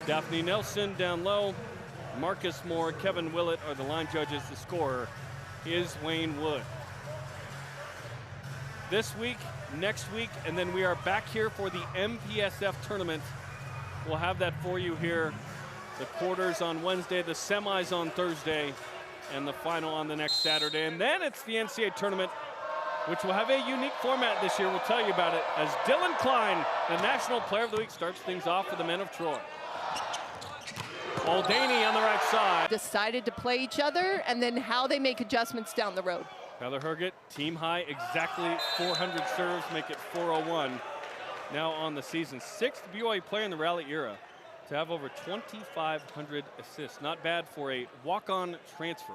Daphne Nelson down low. Marcus Moore, Kevin Willett are the line judges. The scorer is Wayne Wood. This week, next week, and then we are back here for the MPSF tournament. We'll have that for you here. The quarters on Wednesday, the semis on Thursday, and the final on the next Saturday. And then it's the NCAA tournament, which will have a unique format this year. We'll tell you about it as Dylan Klein, the National Player of the Week, starts things off for the men of Troy. Muldaney on the right side. Decided to play each other, and then how they make adjustments down the road. Tyler Herget, team high, exactly 400 serves, make it 401 now on the season. 6th BYU player in the rally era to have over 2,500 assists. Not bad for a walk-on transfer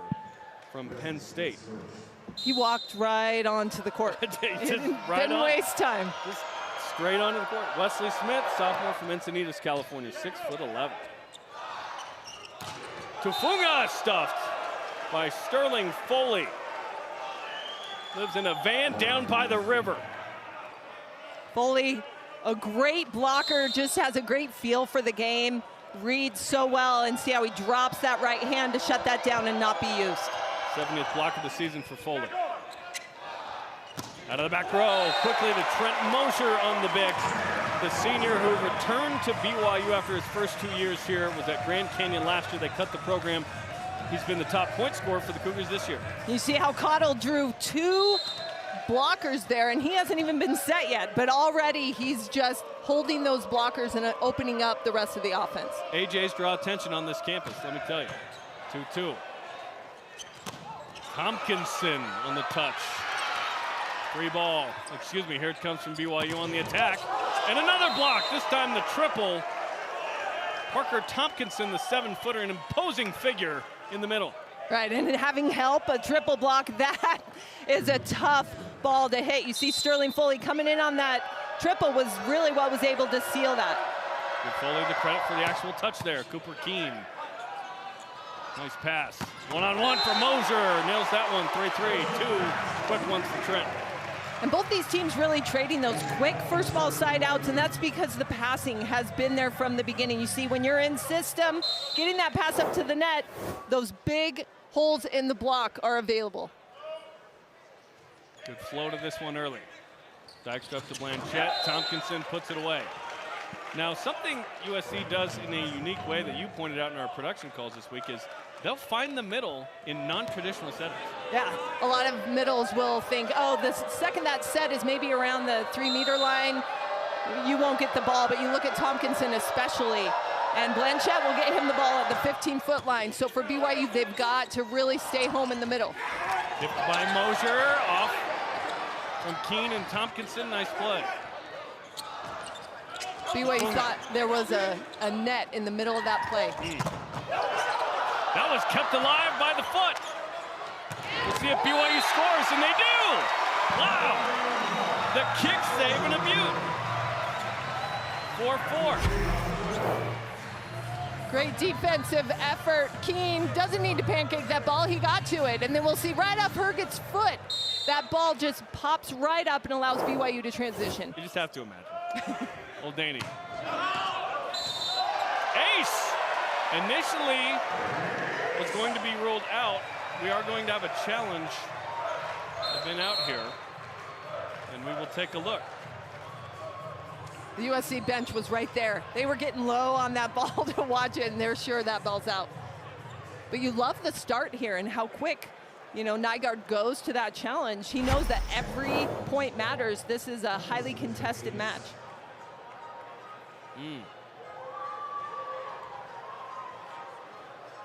from Penn State. He walked right onto the court. Didn't waste time. Just straight onto the court. Wesley Smith, sophomore from Encinitas, California, 6'11". Tufunga stuffed by Sterling Foley. Lives in a van down by the river. Foley, a great blocker, just has a great feel for the game. Reads so well, and see how he drops that right hand to shut that down and not be used. 70th block of the season for Foley. Out of the back row, quickly to Trent Mosher on the bic. The senior who returned to BYU after his first 2 years here, was at Grand Canyon last year. They cut the program. He's been the top point scorer for the Cougars this year. You see how Cottle drew 2 blockers there, and he hasn't even been set yet, but already he's just holding those blockers and opening up the rest of the offense. AJs draw attention on this campus, let me tell you. 2-2. Tompkinson on the touch. 3 ball, excuse me, here it comes from BYU on the attack. And another block, this time the triple. Parker Tompkinson, the 7-footer, an imposing figure in the middle. Right, and having help, a triple block, that is a tough ball to hit. You see Sterling Foley coming in on that triple was really what was able to seal that. Give Foley the credit for the actual touch there. Cooper Keene. Nice pass. One-on-one for Moser. Nails that one, 3-3. 2 quick ones for Trent. And both these teams really trading those quick first ball side outs, and that's because the passing has been there from the beginning. You see, when you're in system, getting that pass up to the net, those big holes in the block are available. Good flow to this one early. Dykstra to Blanchette. Tompkinson puts it away. Now, something USC does in a unique way that you pointed out in our production calls this week is they'll find the middle in non-traditional settings. Yeah, a lot of middles will think, oh, the second that set is maybe around the 3-meter line, you won't get the ball, but you look at Tompkinson especially, and Blanchette will get him the ball at the 15-foot line. So for BYU, they've got to really stay home in the middle. Tipped by Mosher, off from Keene and Tompkinson, nice play. BYU thought there was a net in the middle of that play. That was kept alive by the foot. We'll see if BYU scores, and they do! Wow! The kick save and a beaut. 4-4. Great defensive effort. Keene doesn't need to pancake that ball. He got to it. And then we'll see right off Herget's foot. That ball just pops right up and allows BYU to transition. You just have to imagine. Muldaney. Ace! Initially was going to be ruled out. We are going to have a challenge. I've been out here, and we will take a look. The USC bench was right there. They were getting low on that ball to watch it, and they're sure that ball's out. But you love the start here and how quick, you know, Nygaard goes to that challenge. He knows that every point matters. This is a highly contested match.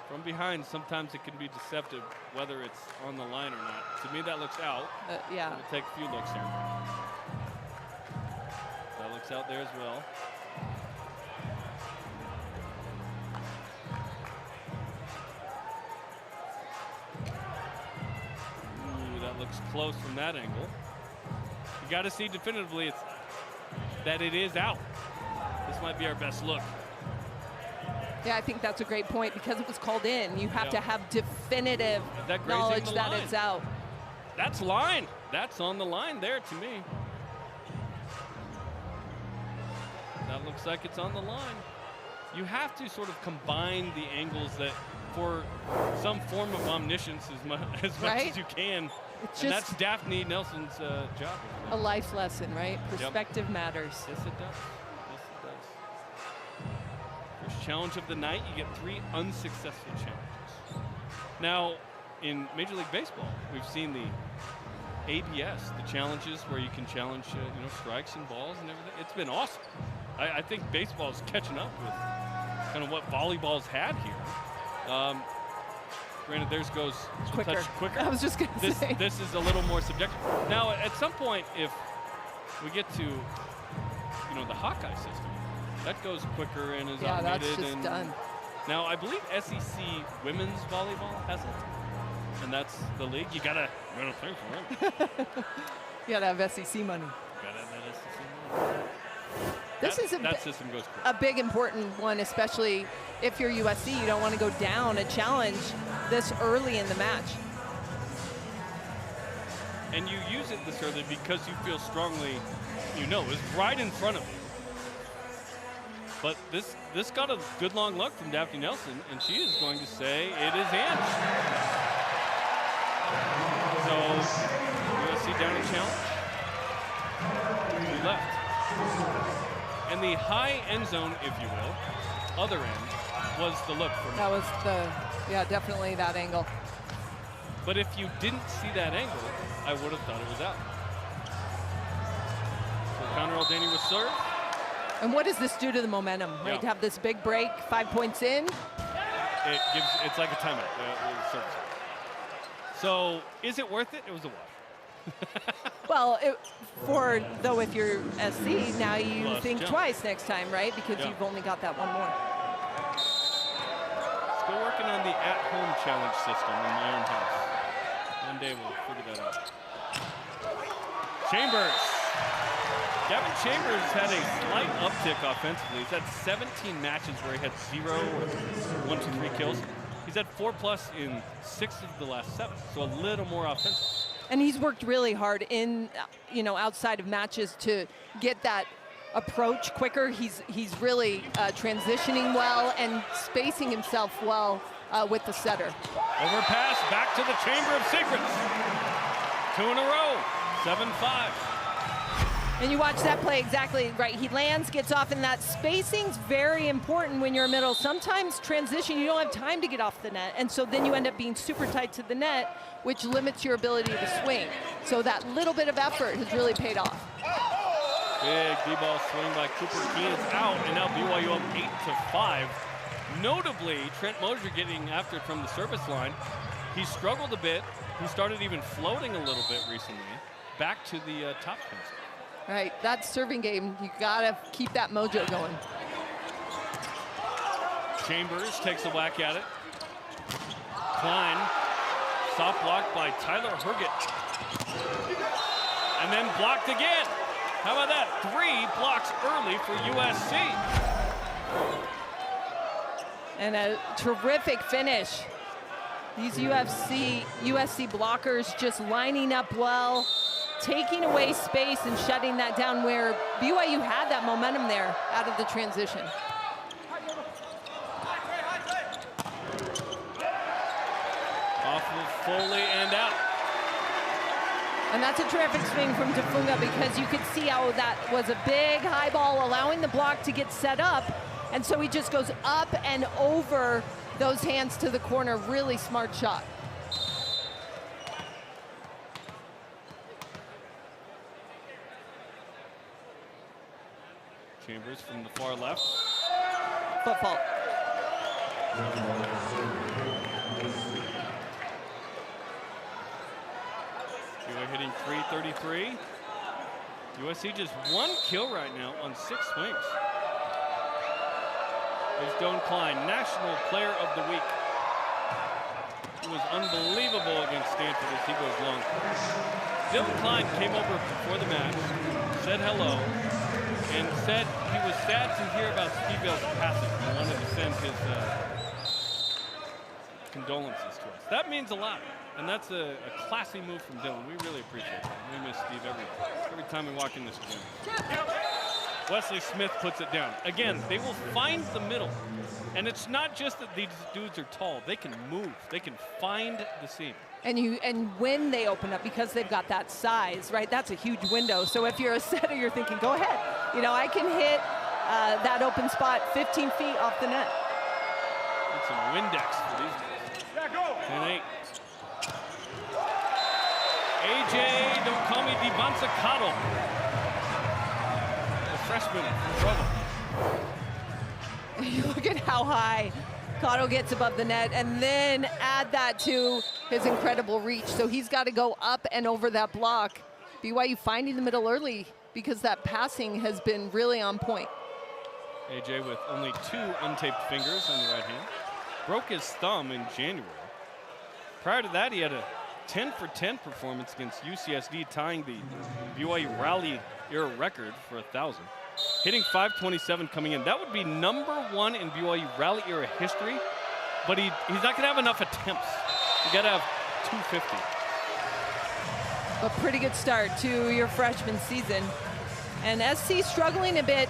From behind, sometimes it can be deceptive whether it's on the line or not. To me, that looks out. Yeah. We'll take a few looks here. That looks out there as well. Ooh, that looks close from that angle. You got to see definitively that it is out. This might be our best look. Yeah, I think that's a great point because it was called in. You have to have definitive knowledge that it's out. That's line. That's on the line there to me. That looks like it's on the line. you have to sort of combine the angles that for some form of omniscience as much as you can. It's and just that's Daphne Nelson's job. a life lesson, right? Perspective matters. Yes, it does. Yes, it does. First challenge of the night, you get 3 unsuccessful challenges. Now, in Major League Baseball, we've seen the ABS, the challenges where you can challenge strikes and balls and everything. It's been awesome. I think baseball is catching up with kind of what volleyball's had here. Granted, theirs goes a touch quicker. I was just going to say. This is a little more subjective. Now, at some point, if we get to, the Hawkeye system, that goes quicker and is automated. Yeah, that's just done. Now, I believe SEC women's volleyball has it, and that's the league. You gotta pay for it. You gotta have SEC money. You gotta have that SEC money. That system goes quick. A big important one, especially if you're USC. You don't want to go down a challenge this early in the match. And you use it this early because you feel strongly, it's right in front of you. But this got a good long look from Daphne Nelson, and she is going to say it is in. So USC down a challenge. 3 left. And the high end zone, if you will, other end, was the look for me. That was definitely that angle. But if you didn't see that angle, I would have thought it was out. So Connor Aldani with serve. And what does this do to the momentum, right? Yeah. To have this big break, 5 points in. It's like a timeout. So is it worth it? It was a wash. Well, if you're SC, now you think twice next time, right? Because you've only got that one more. Still working on the at-home challenge system in my own house. One day we'll figure that out. Chambers. Gavin Chambers had a slight uptick offensively. He's had 17 matches where he had 0 or 1, 2, 3 kills. He's had 4+ in 6 of the last 7, so a little more offensive. And he's worked really hard in, outside of matches to get that approach quicker. He's really transitioning well and spacing himself well with the setter. Overpass back to the Chamber of Secrets. 2 in a row, 7-5. And you watch that play exactly right. He lands, gets off, and that spacing's very important when you're in middle. Sometimes transition, you don't have time to get off the net, and so then you end up being super tight to the net, which limits your ability to swing. So that little bit of effort has really paid off. Big D-ball swing by Cooper Keene is out, and now BYU up 8-5. Notably, Trent Mosier getting after it from the service line. He struggled a bit. He started even floating a little bit recently. Back to the top pencil. Right, that serving game, you gotta keep that mojo going. Chambers takes a whack at it. Klein, soft block by Tyler Herget. And then blocked again. How about that? 3 blocks early for USC. And a terrific finish. These USC blockers just lining up well, taking away space and shutting that down where BYU had that momentum there out of the transition. Off of Foley and out. And that's a terrific swing from Tafunga because you could see how that was a big high ball allowing the block to get set up. And so he just goes up and over those hands to the corner. Really smart shot. Chambers from the far left. Foot fault. BYU hitting .333. USC just 1 kill right now on 6 swings. There's Doan Klein, National Player of the Week. He was unbelievable against Stanford as he goes long. Dylan Klein came over before the match, said hello, and said he was sad to hear about Steve Bell's passing. He wanted to send his condolences to us. That means a lot, and that's a classy move from Dylan. We really appreciate it. We miss Steve every time we walk in this gym. Wesley Smith puts it down. Again, they will find the middle. And it's not just that these dudes are tall. They can move. They can find the seam. And when they open up, because they've got that size, right, that's a huge window. So if you're a setter, you're thinking, go ahead. You know, I can hit that open spot 15 feet off the net. Get some Windex for these guys. Yeah, go. 10-8. AJ, don't call me Dibanza Cottle. The freshman from trouble. You look at how high Cotto gets above the net, and then add that to his incredible reach. So he's got to go up and over that block. BYU finding the middle early because that passing has been really on point. AJ with only 2 untaped fingers on the right hand. Broke his thumb in January. Prior to that, he had a 10-for-10 performance against UCSD, tying the BYU Rally era record for 1,000. Hitting .527 coming in. That would be #1 in BYU Rally era history, but he's not going to have enough attempts. You got to have 250. A pretty good start to your freshman season. And SC struggling a bit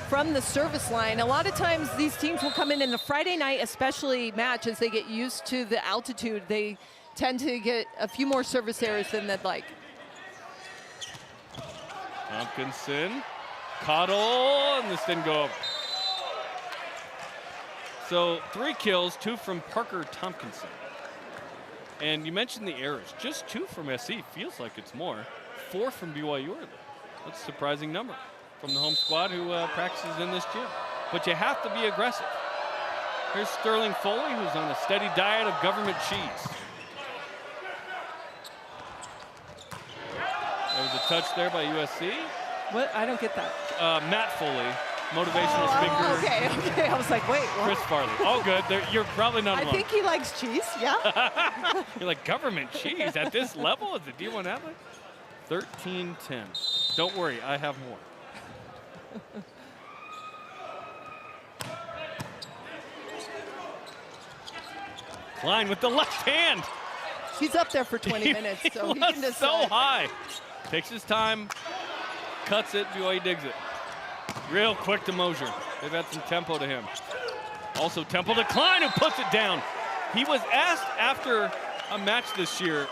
from the service line. A lot of times these teams will come in the Friday night, especially match, as they get used to the altitude. They tend to get a few more service errors than they'd like. Tompkinson, Cottle, and this didn't go over. So 3 kills, 2 from Parker Tompkinson. And you mentioned the errors. Just 2 from SC, feels like it's more. 4 from BYU early. That's a surprising number from the home squad who practices in this gym. But you have to be aggressive. Here's Sterling Foley, who's on a steady diet of government cheese. There was a touch there by USC. What? I don't get that. Matt Foley, motivational speaker. Okay. I was like, wait, what? Chris Farley. All good. You're probably not alone. I think he likes cheese, yeah. You're like, government cheese at this level as a D1 athlete? 13-10. Don't worry, I have more. Klein with the left hand. He's up there for 20 minutes, so he can just so high. Takes his time, cuts it, BYU digs it. Real quick to Mosier. They've had some tempo to him. Also tempo to Klein, who puts it down. He was asked after a match this year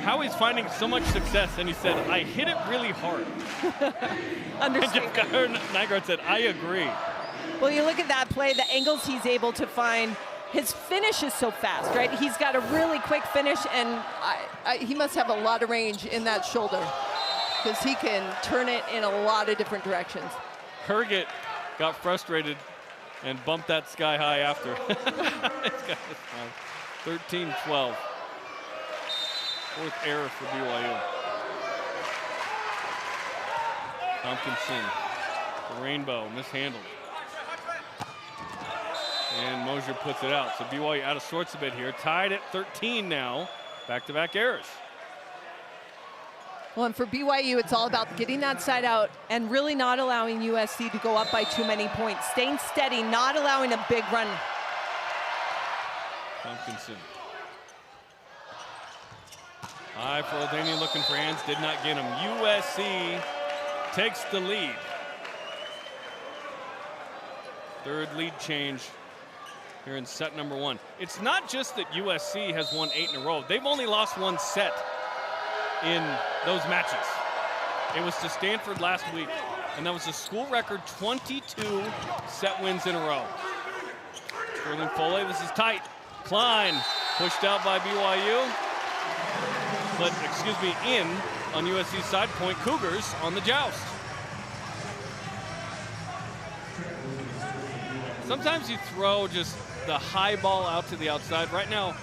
how he's finding so much success, and he said, I hit it really hard. Understand. Nygaard said, I agree. Well, you look at that play, the angles he's able to find. His finish is so fast, right? He's got a really quick finish, and he must have a lot of range in that shoulder because he can turn it in a lot of different directions. Herget got frustrated and bumped that sky high after. 13-12. 4th error for BYU. Tompkinson, the rainbow, mishandled. And Mosier puts it out. So BYU out of sorts a bit here. Tied at 13 now. Back-to-back errors. Well, and for BYU, it's all about getting that side out and really not allowing USC to go up by too many points. Staying steady, not allowing a big run. Tompkinson. High for Oldanian, looking for hands, did not get him. USC takes the lead. 3rd lead change here in set #1. It's not just that USC has won 8 in a row. They've only lost 1 set in those matches. It was to Stanford last week, and that was a school record 22 set wins in a row. Sterling Foley, this is tight. Klein pushed out by BYU, but in on USC side. Point Cougars on the joust. Sometimes you throw just the high ball out to the outside. Right now,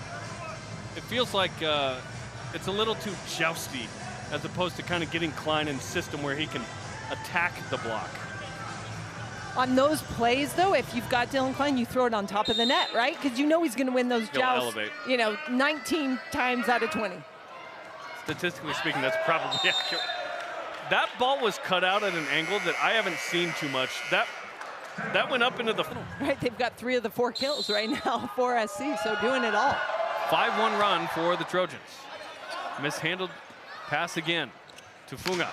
it feels like it's a little too jousty as opposed to kind of getting Klein in system where he can attack the block. On those plays, though, if you've got Dylan Klein, you throw it on top of the net, right? Because you know he's going to win those jousts, 19 times out of 20. Statistically speaking, that's probably accurate. That ball was cut out at an angle that I haven't seen too much. That went up into the funnel. Right, they've got 3 of the 4 kills right now for SC, so doing it all. 5-1 run for the Trojans. Mishandled pass again to Funga.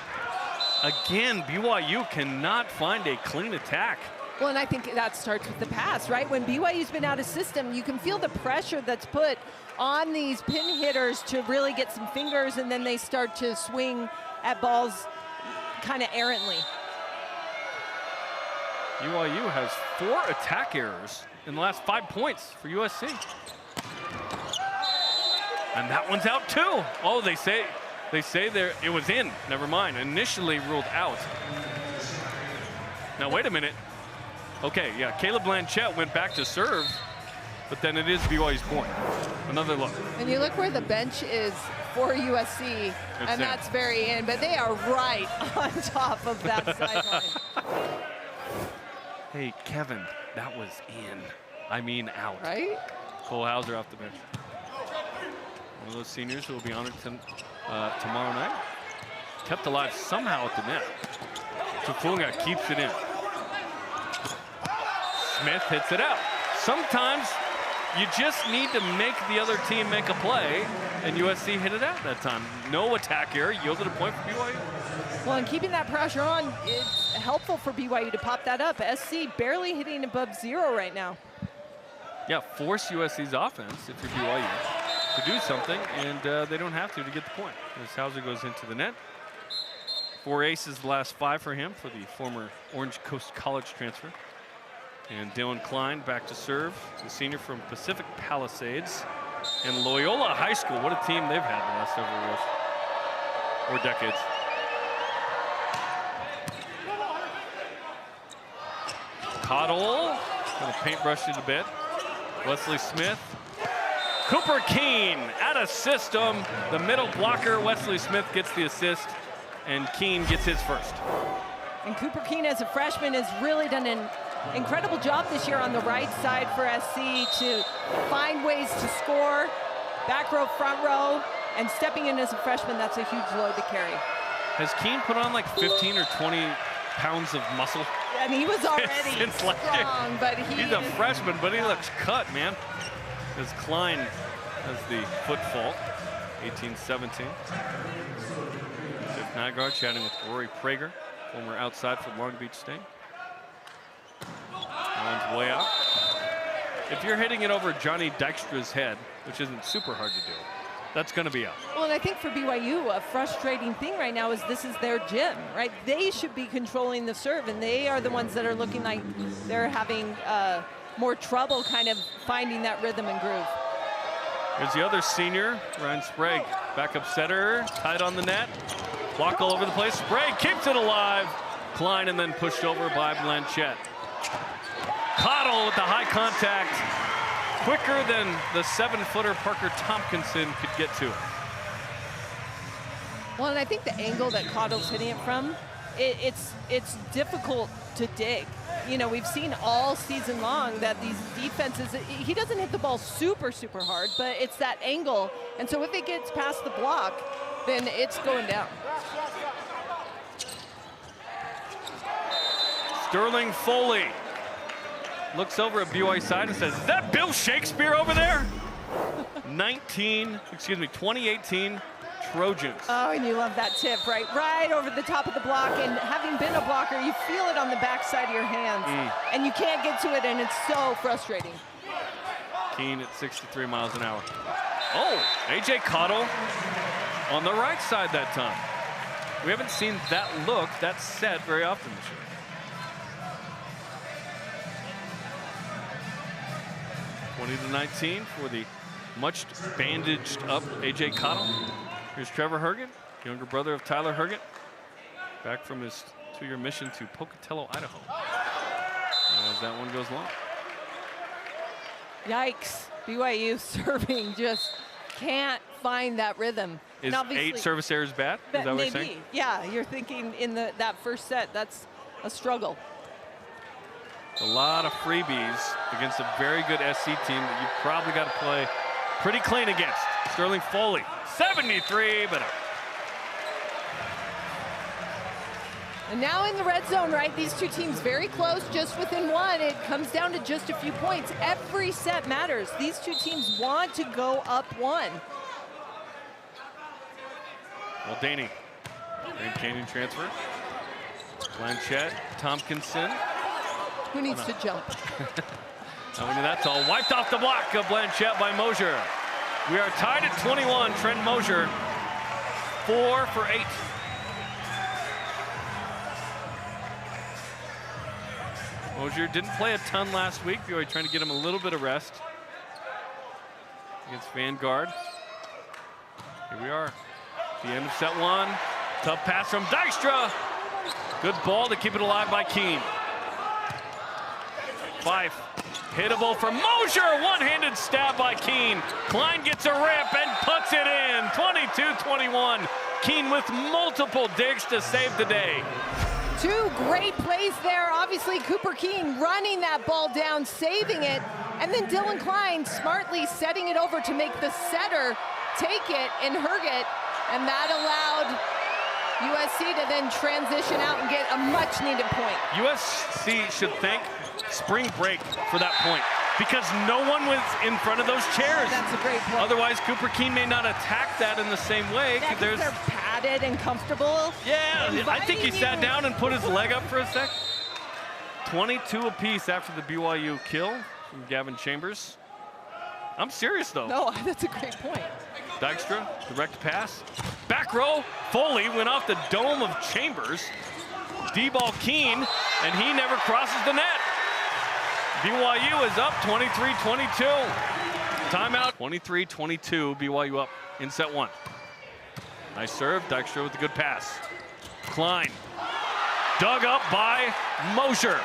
Again, BYU cannot find a clean attack. Well, and I think that starts with the pass, right? When BYU's been out of system, you can feel the pressure that's put on these pin hitters to really get some fingers, and then they start to swing at balls kind of errantly. BYU has 4 attack errors in the last 5 points for USC. And that one's out too. Oh, they say there it was in. Never mind. Initially ruled out. Now wait a minute. Okay, yeah, Caleb Blanchette went back to serve, but then it is BYU's point. Another look. And you look where the bench is for USC, and that's very in, but they are right on top of that sideline. Hey, Kevin, that was in. I mean out. Right? Cole Hauser off the bench. One of those seniors who will be honored tomorrow night. Kept alive somehow at the net. Tufunga keeps it in. Smith hits it out. Sometimes you just need to make the other team make a play, and USC hit it out that time. No attack error, yielded a point for BYU. Well, and keeping that pressure on, it's helpful for BYU to pop that up. SC barely hitting above 0 right now. Yeah, force USC's offense if you're BYU to do something, and they don't have to get the point. As Hauser goes into the net. 4 aces the last 5 for him, for the former Orange Coast College transfer. And Dylan Klein back to serve, the senior from Pacific Palisades. And Loyola High School, what a team they've had the last several years, or decades. Cottle, kind of paintbrushed it a bit. Wesley Smith. Cooper Keene out of system. The middle blocker, Wesley Smith, gets the assist, and Keene gets his first. And Cooper Keene, as a freshman, has really done an incredible job this year on the right side for SC to find ways to score, back row, front row, and stepping in as a freshman, that's a huge load to carry. Has Keene put on like 15 or 20 pounds of muscle? And he was already strong, but he's a freshman, but he looks cut, man. As Klein has the foot fault, 18-17. Jeff Nygaard chatting with Rory Prager, former outside for Long Beach State. That one's way out. If you're hitting it over Johnny Dykstra's head, which isn't super hard to do, that's going to be out. Well, and I think for BYU, a frustrating thing right now is this is their gym, right? They should be controlling the serve, and they are the ones that are looking like they're having more trouble kind of finding that rhythm and groove. Here's the other senior, Ryan Sprague, backup setter, tied on the net, block all over the place. Sprague keeps it alive. Klein, and then pushed over by Blanchette. Cottle with the high contact, quicker than the 7-footer Parker Tompkinson could get to it. Well, and I think the angle that Cottle's hitting it from, it's difficult to dig. You know, we've seen all season long that these defenses, he doesn't hit the ball super, super hard, but it's that angle. And so if it gets past the block, then it's going down. Sterling Foley looks over at BYU side and says, "Is that Bill Shakespeare over there?" 2018 Trojans. Oh, and you love that tip, right? Right over the top of the block, and having been a blocker, you feel it on the backside of your hands, and you can't get to it, and it's so frustrating. Keene at 63 miles an hour. Oh, A.J. Cottle on the right side that time. We haven't seen that look, that set very often this year. (20-19) for the much bandaged up A.J. Cottle. Here's Trevor Herget, younger brother of Tyler Herget, back from his 2-year mission to Pocatello, Idaho. As that one goes long. Yikes, BYU serving just can't find that rhythm. Is 8 service errors bad? Is that what you're saying? Yeah, you're thinking in that first set, that's a struggle. A lot of freebies against a very good SC team that you've probably got to play pretty clean against. Sterling Foley, 73, but out. And now in the red zone, right? These two teams very close, just within one. It comes down to just a few points. Every set matters. These two teams want to go up 1. Well, Danny, Grand Canyon transfer. Blanchett, Tompkinson. Who needs to jump? That's all wiped off the block of Blanchett by Mosier. We are tied at 21. Trent Mosier, 4 for 8. Mosier didn't play a ton last week. BYU trying to get him a little bit of rest against Vanguard. Here we are, the end of set 1. Tough pass from Dykstra. Good ball to keep it alive by Keene. Fife, hittable from Mosier. One-handed stab by Keene. Klein gets a rip and puts it in. 22-21. Keene with multiple digs to save the day. 2 great plays there. Obviously, Cooper Keene running that ball down, saving it, and then Dylan Klein smartly setting it over to make the setter take it and hurg it, and that allowed USC to then transition out and get a much-needed point. USC should thank spring break for that point, because no one was in front of those chairs. That's a great point. Otherwise, Cooper Keene may not attack that in the same way. Yeah, they're padded and comfortable. Yeah, I think he sat down and put his leg up for a sec. 22 apiece after the BYU kill from Gavin Chambers. I'm serious, though. No, that's a great point. Dykstra, direct pass. Back row, Foley went off the dome of Chambers. D-ball Keene, and he never crosses the net. BYU is up 23-22. Timeout. 23-22, BYU up in set 1. Nice serve, Dykstra with a good pass. Klein, dug up by Mosier.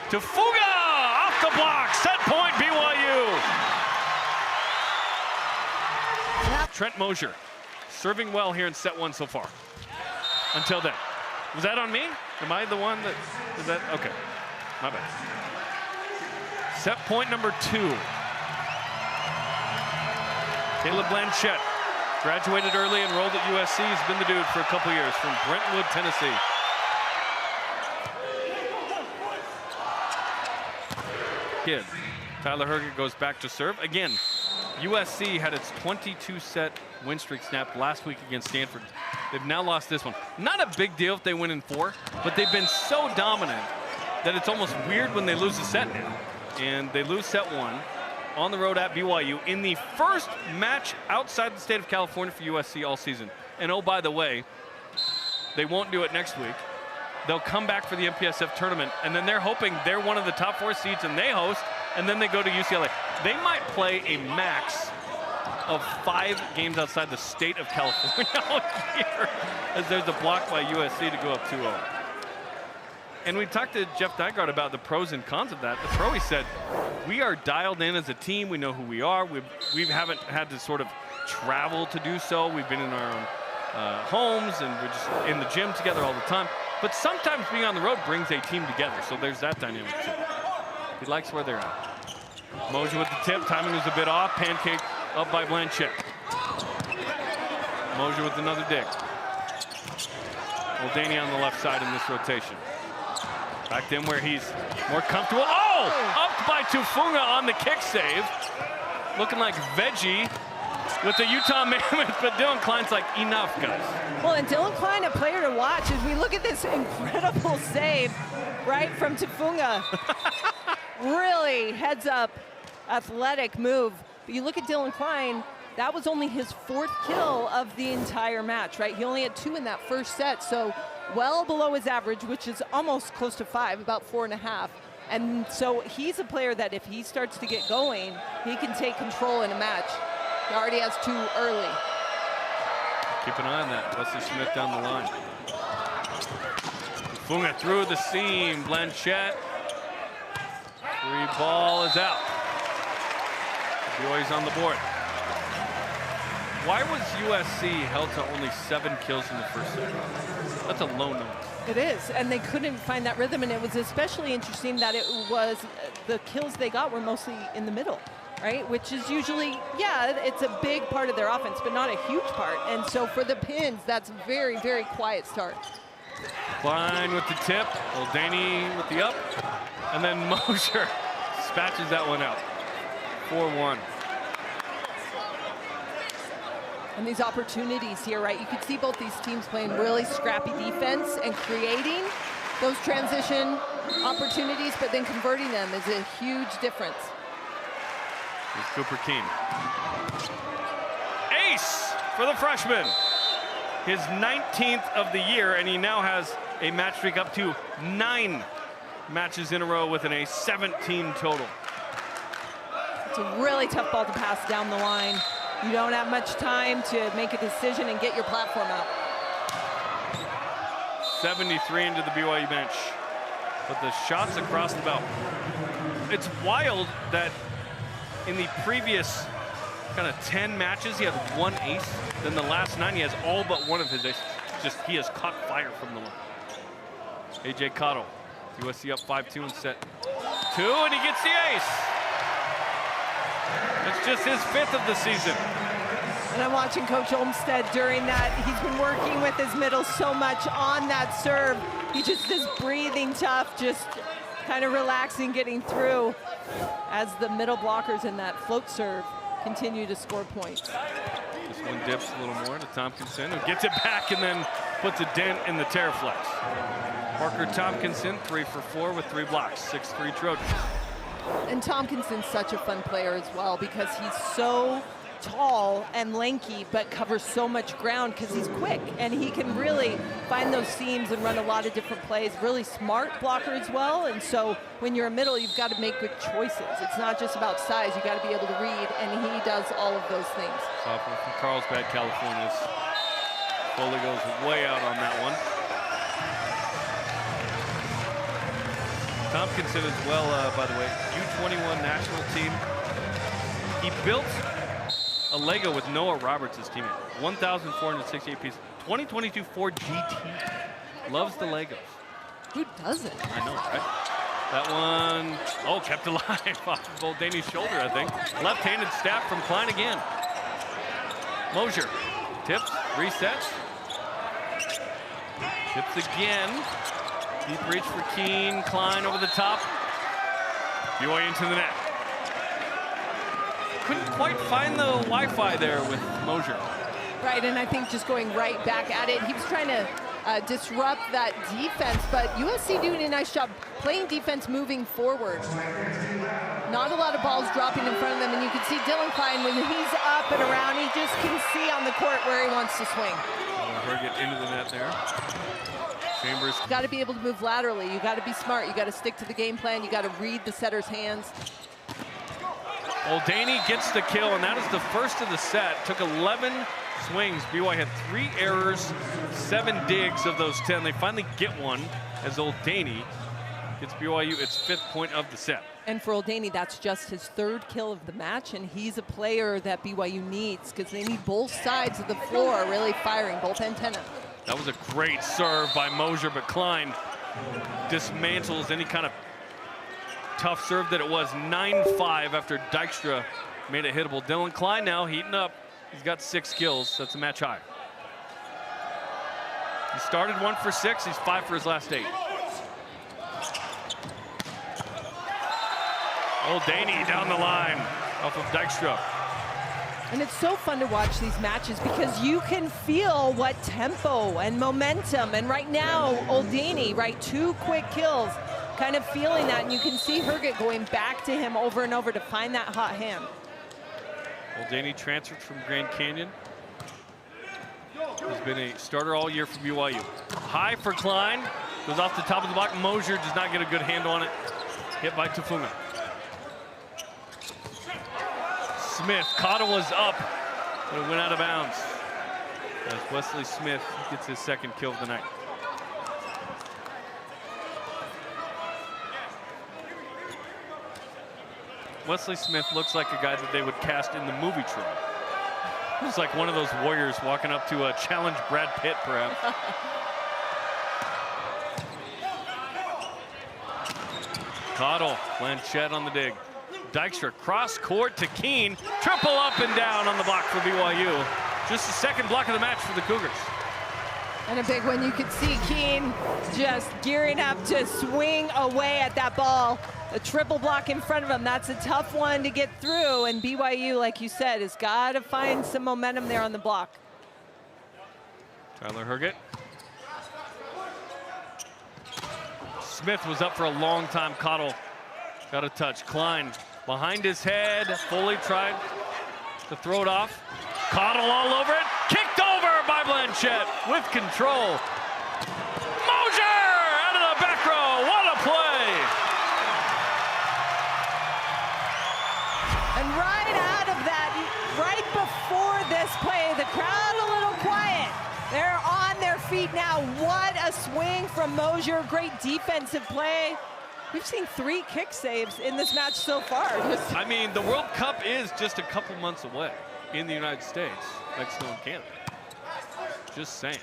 To Fuga, off the block, set point BYU. Trent Mosier, serving well here in set 1 so far. Until then. Was that on me? Am I the one that, is that, okay, my bad. Set point number 2. Caleb Blanchett, graduated early, enrolled at USC. He's been the dude for a couple years from Brentwood, Tennessee. Kid. Tyler Herget goes back to serve. Again, USC had its 22-set win streak snapped last week against Stanford. They've now lost this one. Not a big deal if they win in 4, but they've been so dominant that it's almost weird when they lose a set now. And they lose set 1 on the road at BYU in the first match outside the state of California for USC all season. And oh, by the way, they won't do it next week. They'll come back for the MPSF tournament, and then they're hoping they're one of the top 4 seeds and they host, and then they go to UCLA. They might play a max of 5 games outside the state of California all year, as there's a block by USC to go up 2-0. And we talked to Jeff Dygard about the pros and cons of that. The pro, he said, we are dialed in as a team. We know who we are. We haven't had to sort of travel to do so. We've been in our own homes, and we're just in the gym together all the time. But sometimes being on the road brings a team together, so there's that dynamic too. He likes where they're at. Mosier with the tip, timing was a bit off. Pancake up by Blanchett. Mosier with another dig. Muldaney on the left side in this rotation. Back to him where he's more comfortable. Oh! Up by Tufunga on the kick save. Looking like Veggie with the Utah Mammoth, but Dylan Klein's like, enough, guys. Well, and Dylan Klein, a player to watch as we look at this incredible save right from Tufunga. Really heads up, athletic move. But you look at Dylan Klein, that was only his 4th kill of the entire match, right? He only had 2 in that first set, so well below his average, which is almost close to 5, about 4.5. And so he's a player that if he starts to get going, he can take control in a match. He already has 2 early. Keep an eye on that. Wesley Smith down the line. Funga through the seam. Blanchett. 3 ball is out. BYU's on the board. Why was USC held to only 7 kills in the first set? That's a low number. It is, and they couldn't find that rhythm, and it was especially interesting that it was the kills they got were mostly in the middle, right? Which is usually, yeah, it's a big part of their offense, but not a huge part. And so for the pins, that's very, very quiet start. Klein with the tip, Muldaney with the up, and then Mosier dispatches that one out. 4-1. And these opportunities here, right? You could see both these teams playing really scrappy defense and creating. those transition opportunities, but then converting them is a huge difference. Here's Cooper Keene. Ace for the freshman. His 19th of the year, and he now has a match streak up to 9 matches in a row with an ace, 17 total. It's a really tough ball to pass down the line. You don't have much time to make a decision and get your platform out. 73 into the BYU bench. But the shots across the belt. It's wild that in the previous kind of 10 matches, he had 1 ace. Then the last 9, he has all but 1 of his aces. Just, he has caught fire from the line. AJ Cottle, USC up 5-2 in set 2, and he gets the ace. That's just his 5th of the season. And I'm watching Coach Olmsted during that. He's been working with his middle so much on that serve. He just is breathing tough, just kind of relaxing, getting through as the middle blockers in that float serve continue to score points. This one dips a little more to Tompkinson, who gets it back and then puts a dent in the Terraflex. Parker Tompkinson, 3 for 4 with 3 blocks, 6-3 Trojans. And Tompkinson's such a fun player as well because he's so tall and lanky, but covers so much ground because he's quick and he can really find those seams and run a lot of different plays. Really smart blocker as well. And so when you're a middle, you've got to make good choices. It's not just about size. You got to be able to read, and he does all of those things. Sophomore from Carlsbad, California. Foley goes way out on that one. Tompkinson as well, by the way, U21 national team. He built a Lego with Noah Roberts, his teammate. 1,468 pieces. 2022 Ford GT. Loves the Legos. Who doesn't? I know, right? That one, oh, kept alive off of old Danny's shoulder, I think. Left-handed stab from Klein again. Mosier tips, resets. Tips again. Deep reach for Keene. Klein over the top. BYU into the net. Couldn't quite find the Wi-Fi there with Mosier. Right, and I think just going right back at it, he was trying to disrupt that defense, but USC doing a nice job playing defense, moving forward. Not a lot of balls dropping in front of them, and you can see Dylan Klein, when he's up and around, he just can see on the court where he wants to swing. Get into the net there. Chambers. You got to be able to move laterally. You got to be smart. You got to stick to the game plan. You got to read the setter's hands. Oldaney gets the kill, and that is the first of the set. Took 11 swings. BYU had 3 errors, 7 digs of those 10. They finally get one as Oldaney gets BYU its 5th point of the set. And for Oldaney, that's just his 3rd kill of the match, and he's a player that BYU needs because they need both sides of the floor really firing, both antennas. That was a great serve by Mosier, but Klein dismantles any kind of tough serve that it was. 9-5 after Dykstra made it hittable. Dylan Klein now heating up. He's got 6 kills. That's a match high. He started 1 for 6. He's 5 for his last 8. Oldaney down the line off of Dykstra. And it's so fun to watch these matches because you can feel what tempo and momentum, and right now Oldaney, right, 2 quick kills, kind of feeling that, and you can see Herget going back to him over and over to find that hot hand. Oldaney transferred from Grand Canyon. He's been a starter all year for BYU. High for Klein, goes off the top of the block. Mosier does not get a good handle on it. Hit by Tafuna. Smith, Cottle was up, but it went out of bounds. As Wesley Smith gets his 2nd kill of the night. Wesley Smith looks like a guy that they would cast in the movie Troy. He's like one of those warriors walking up to challenge Brad Pitt, perhaps. Cottle, Blanchett on the dig. Dykstra cross court to Keene. Triple up and down on the block for BYU. Just the 2nd block of the match for the Cougars. And a big one. You could see Keene just gearing up to swing away at that ball. A triple block in front of him. That's a tough one to get through. And BYU, like you said, has got to find some momentum there on the block. Tyler Herget. Smith was up for a long time. Cottle got a touch. Klein behind his head. Foley tried to throw it off. Cottle all over it. Kicked over by Blanchette with control. Mosier out of the back row. What a play. And right out of that, right before this play, the crowd a little quiet. They're on their feet now. What a swing from Mosier. Great defensive play. We've seen 3 kick saves in this match so far. I mean, the World Cup is just a couple months away in the United States, Mexico and Canada. Just saying.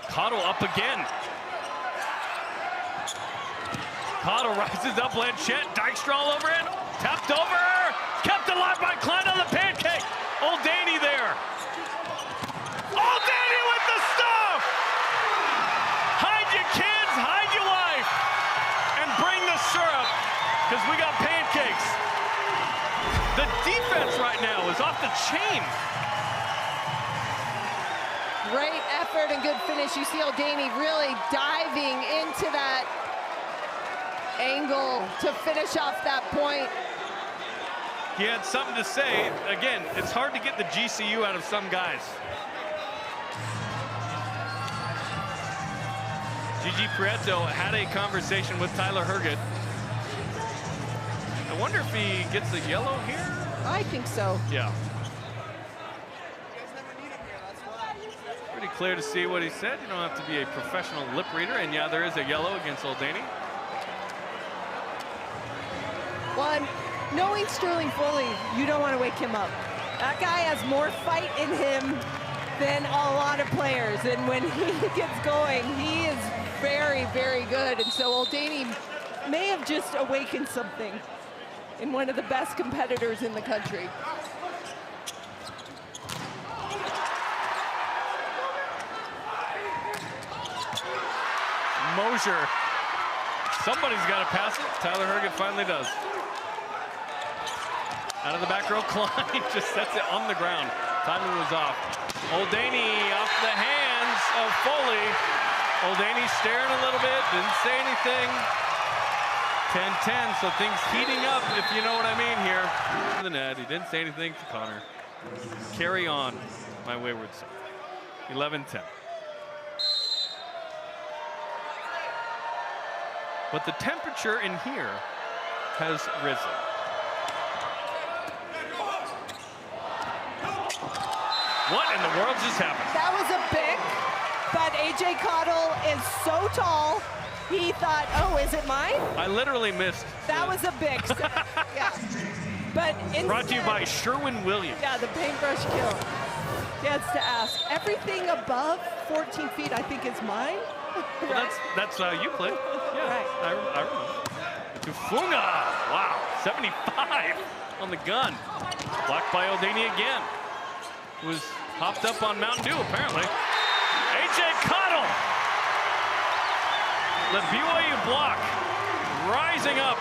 Cottle up again. Cottle rises up, Blanchette, Dykstra all over it, tapped over, kept alive by Klein on the pancake. Old Danny there. Old Danny with the stuff! Hide your kids, hide your wife, and bring the syrup, because we got pancakes. The defense right now is off the chain. Great effort and good finish. You see Old Danny really diving into that angle to finish off that point. He had something to say. Again, it's hard to get the GCU out of some guys. Gigi Prieto had a conversation with Tyler Herget. I wonder if he gets a yellow here? I think so. Yeah. Pretty clear to see what he said. You don't have to be a professional lip reader. And yeah, there is a yellow against Old Danny. One, knowing Sterling Foley, you don't want to wake him up. That guy has more fight in him than a lot of players. And when he gets going, he is very, very good. And so Old Danny may have just awakened something in one of the best competitors in the country. Mosier. Somebody's got to pass it. Tyler Herget finally does. Out of the back row, Klein just sets it on the ground. Timing was off. Old Danny off the hands of Foley. Old Danny staring a little bit, didn't say anything. 10-10, so things heating up, if you know what I mean here. To the net, he didn't say anything to Connor. Carry on, my wayward son. 11-10. But the temperature in here has risen. What in the world just happened? That was a pick, but A.J. Cottle is so tall, he thought, oh, is it mine? I literally missed. That was a big, so, yeah. But instead, brought to you by Sherwin Williams. Yeah, the paintbrush kill. Gets to ask. Everything above 14 feet, I think, is mine. Well, right? that's you played. Yeah, right. I remember. Tufunga, wow, 75 on the gun. Blocked by Old Danny again. Was hopped up on Mountain Dew, apparently. A.J. Cottle. The BYU block rising up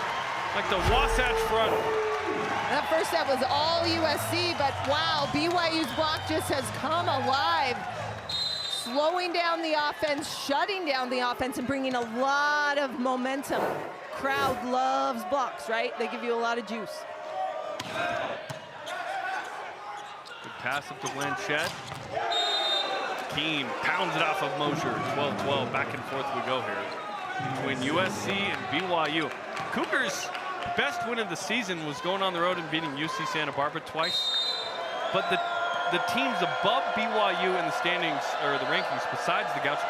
like the Wasatch Front. That first set was all USC, but wow, BYU's block just has come alive. Slowing down the offense, shutting down the offense, and bringing a lot of momentum. Crowd loves blocks, right? They give you a lot of juice. Good pass up to Blanchette. Keene pounds it off of Mosier. 12-12, back and forth we go here. Between USC and BYU. Cougars' best win of the season was going on the road and beating UC Santa Barbara twice. But the teams above BYU in the standings, or the rankings, besides the Gauchos,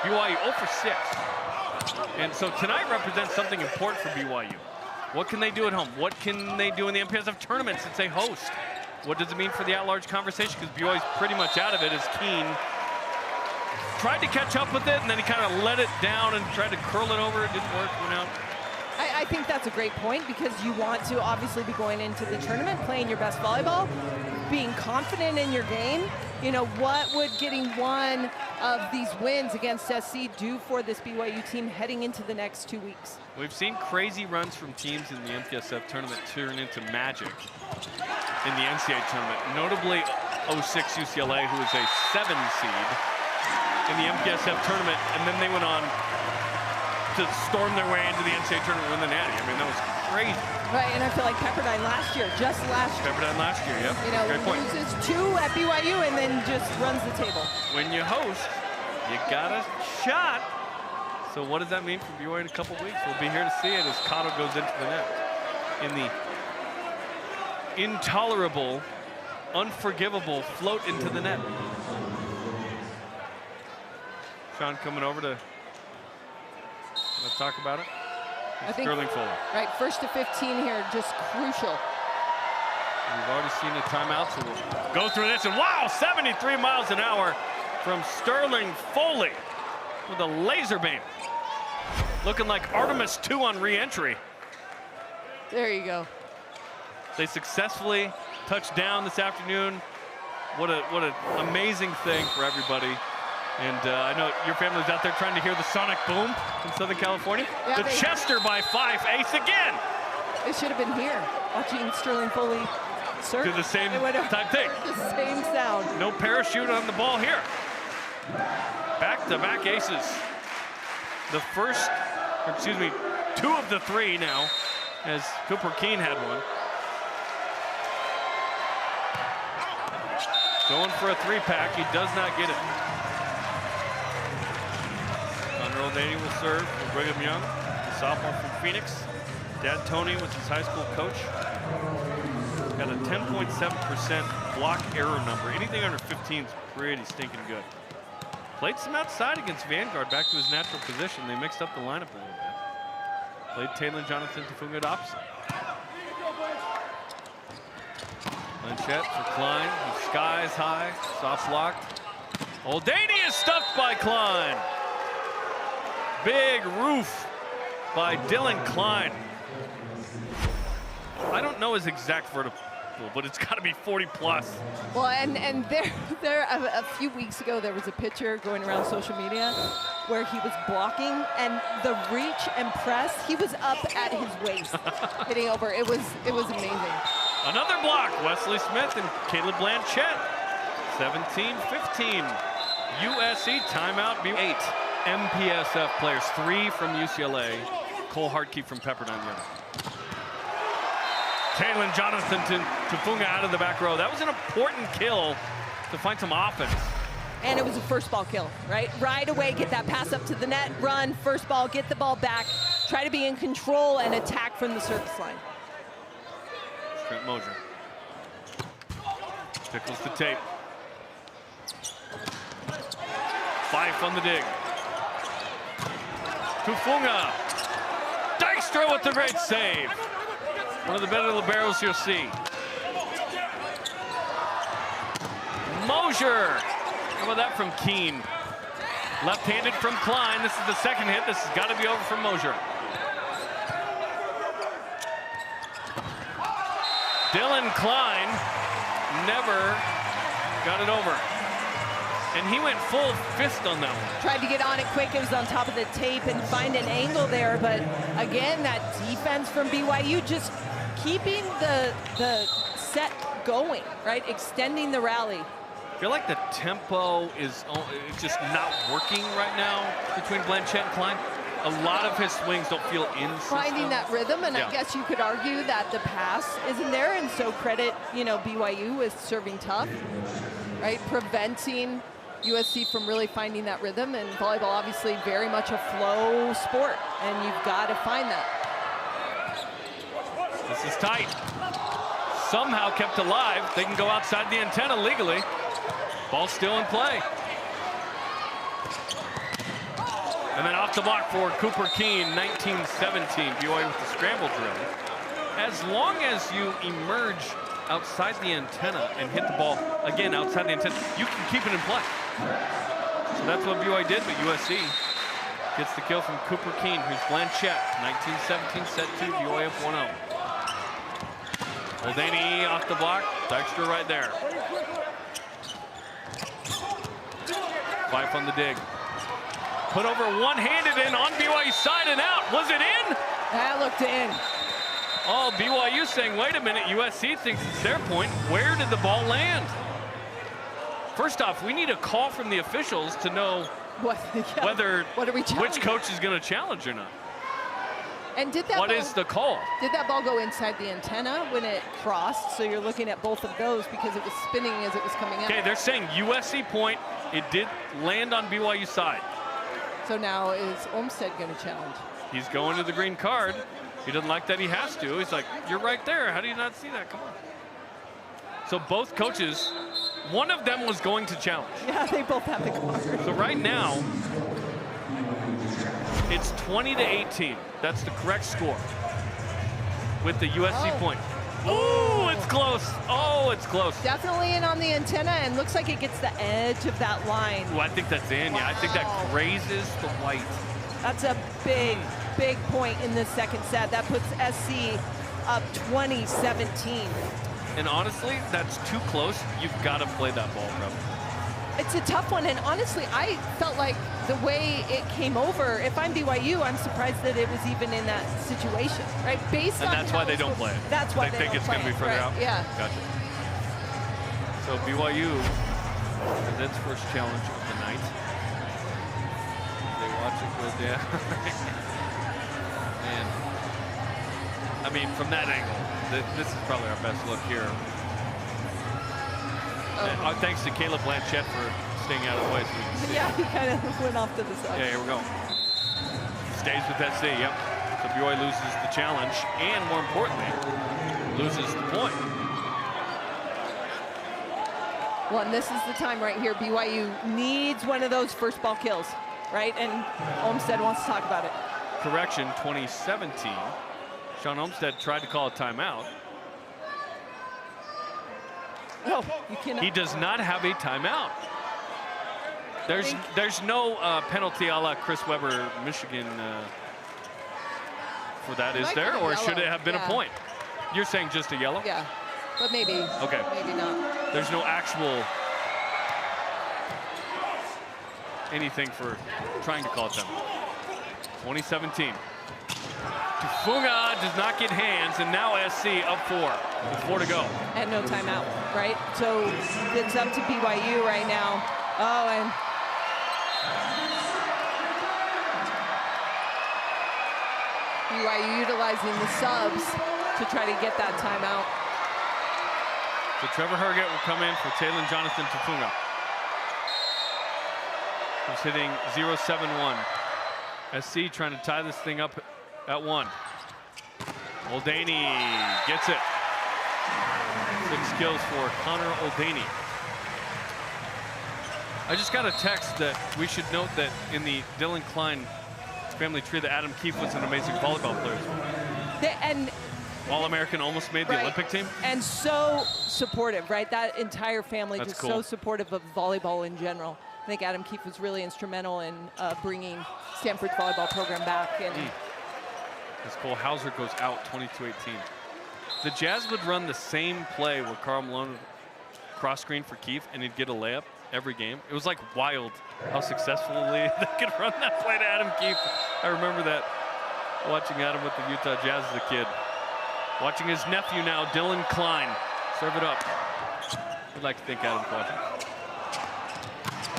BYU 0 for 6. And so tonight represents something important for BYU. What can they do at home? What can they do in the MPSF tournament since they host? What does it mean for the at-large conversation? Because BYU's pretty much out of it as Keene tried to catch up with it, and then he kind of let it down and tried to curl it over. It didn't work, went out. I think that's a great point, because you want to obviously be going into the tournament playing your best volleyball, being confident in your game. You know, what would getting one of these wins against SC do for this BYU team heading into the next 2 weeks? We've seen crazy runs from teams in the MPSF tournament turn into magic in the NCAA tournament. Notably 06 UCLA, who is a 7 seed in the MPSF tournament, and then they went on to storm their way into the NCAA tournament win the Natty. I mean, that was crazy. Right, and I feel like Pepperdine last year, just last year. Pepperdine last year, yep. You know, Great point. loses 2 at BYU and then just runs the table. When you host, you got a shot. So what does that mean for BYU in a couple weeks? We'll be here to see it as Cotto goes into the net in the intolerable, unforgivable float into the net. Sean coming over to talk about it. I think, Sterling Foley. Right, 1st to 15 here, just crucial. We've already seen a timeout, so we'll go through this. And wow, 73 miles an hour from Sterling Foley with a laser beam. Looking like Artemis 2 on re-entry. There you go. They successfully touched down this afternoon. What an amazing thing for everybody. And I know your family's out there trying to hear the sonic boom in Southern California. Yeah, the Chester by 5 ace again. It should have been here, watching Sterling Foley serve. Do the same type thing. The same sound. No parachute on the ball here. Back-to-back aces. The first, or excuse me, 2 of the 3 now, as Cooper Keene had one. Going for a 3-pack, he does not get it. Danny will serve for Brigham Young, the sophomore from Phoenix. Dad Tony was his high school coach. Got a 10.7% block error number. Anything under 15 is pretty stinking good. Played some outside against Vanguard, back to his natural position. They mixed up the lineup a little bit. Played Taylor Jonathan Tafunga at opposite. Blanchette for Klein, who skies high, soft block. Oldani is stuffed by Klein. Big roof by Dylan Klein. I don't know his exact vertical, but it's got to be 40 plus. Well, and there a few weeks ago there was a picture going around social media where he was blocking, and the reach and press, he was up at his waist, hitting over. It was amazing. Another block, Wesley Smith and Caleb Blanchette. 17-15. USC timeout. B8 MPSF players, 3 from UCLA. Cole Hartke from Pepperdine Young. Taylor Jonathan Tafunga out of the back row. That was an important kill to find some offense. And it was a first ball kill, right? Right away, get that pass up to the net, run, first ball, get the ball back, try to be in control and attack from the service line. Trent Mosier. Tickles the tape. Fife on the dig. Tafunga. Dykstra with the great save. One of the better liberos you'll see. Mosier. How about that from Keene? Left-handed from Klein. This is the second hit. This has got to be over from Mosier. Dylan Klein never got it over. And he went full fist on that one. Tried to get on it quick. It was on top of the tape and find an angle there. But again, that defense from BYU just keeping the set going, right? Extending the rally. I feel like the tempo is just not working right now between Blanchette and Klein. A lot of his swings don't feel in system. Finding that rhythm, and yeah. I guess you could argue that the pass isn't there, and so credit, BYU with serving tough, right? Preventing USC from really finding that rhythm, and volleyball obviously very much a flow sport, and you've got to find that. This is tight. Somehow kept alive. They can go outside the antenna legally. Ball still in play. And then off the block for Cooper Keene, 19-17, BYU with the scramble drill. As long as you emerge outside the antenna and hit the ball, again, outside the antenna, you can keep it in play. So that's what BYU did, but USC gets the kill from Cooper Keene, who's Blanchette, 19-17, set 2, BYU up 1-0. Oldani off the block, Dykstra right there. Fife on the dig. Put over one-handed in on BYU's side and out. Was it in? That looked in. Oh, BYU saying, wait a minute, USC thinks it's their point. Where did the ball land? First off, we need a call from the officials to know What, yeah. whether what are we which coach is going to challenge or not. And did that What is the call? Did that ball go inside the antenna when it crossed? So you're looking at both of those because it was spinning as it was coming out. Okay, they're saying USC point. It did land on BYU side. So now is Olmsted going to challenge? He's going to the green card. He doesn't like that he has to. He's like, you're right there. How do you not see that? Come on. So both coaches, one of them was going to challenge. Yeah, they both have the card. So right now, it's 20-18. That's the correct score with the USC point. Oh, it's close. Oh, it's close. Definitely in on the antenna, and looks like it gets the edge of that line. Oh, I think that's in. Yeah, I think that grazes the white. That's a big point in the second set. That puts SC up 20-17. And honestly, that's too close. You've got to play that ball, bro. It's a tough one, and honestly, I felt like the way it came over, if I'm BYU, I'm surprised that it was even in that situation, right? Based on that's why they don't play it. That's why they think it's going to be further out? Yeah. Gotcha. So BYU has its first challenge of the night. They watch it go down. Man. I mean, from that angle, this is probably our best look here. Thanks to Caleb Blanchett for staying out of the way. So we can see. Yeah, he kind of went off to the side. Yeah, here we go. Stays with SC, yep. So BYU loses the challenge, and more importantly, loses the point. Well, and this is the time right here. BYU needs one of those first ball kills, right? And Olmsted wants to talk about it. Correction, 2017. Sean Olmsted tried to call a timeout. Oh, you cannot. He does not have a timeout. There's no penalty a la Chris Webber, Michigan, for that, is there? Or should it have been a point? You're saying just a yellow? Yeah, but maybe. Okay. Maybe not. There's no actual anything for trying to call a timeout. 2017. Tufunga does not get hands, and now SC up 4 with 4 to go. And no timeout, right? So it's up to BYU right now. Oh, and BYU utilizing the subs to try to get that timeout. So Trevor Herget will come in for Talon Jonathan Tufunga. He's hitting 0-7-1. SC trying to tie this thing up at 1. Oldaney gets it. 6 kills for Connor Oldaney. I just got a text that we should note that in the Dylan Klein family tree that Adam Keefe was an amazing volleyball player as well. And All-American, almost made the Olympic team. And so supportive, right? That entire family just cool. so supportive of volleyball in general. I think Adam Keefe was really instrumental in bringing Stanford's volleyball program back. And As Cole Hauser goes out 22-18. The Jazz would run the same play where Karl Malone would cross screen for Keefe and he'd get a layup every game. It was like wild how successfully they could run that play to Adam Keefe. I remember that watching Adam with the Utah Jazz as a kid. Watching his nephew now, Dylan Klein, serve it up. I'd like to think Adam's watching.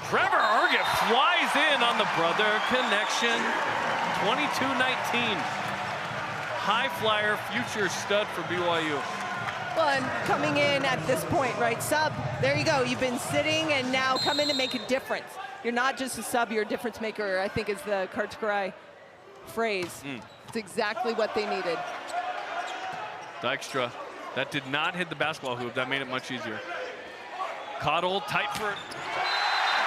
Trevor Herget flies in on the brother connection. 22-19. High flyer, future stud for BYU. well, and coming in at this point, right? Sub, there you go. You've been sitting and now come in to make a difference. You're not just a sub, you're a difference maker, I think is the Kartakarai phrase. It's exactly what they needed. Dykstra, that did not hit the basketball hoop. That made it much easier. Cottle, tight for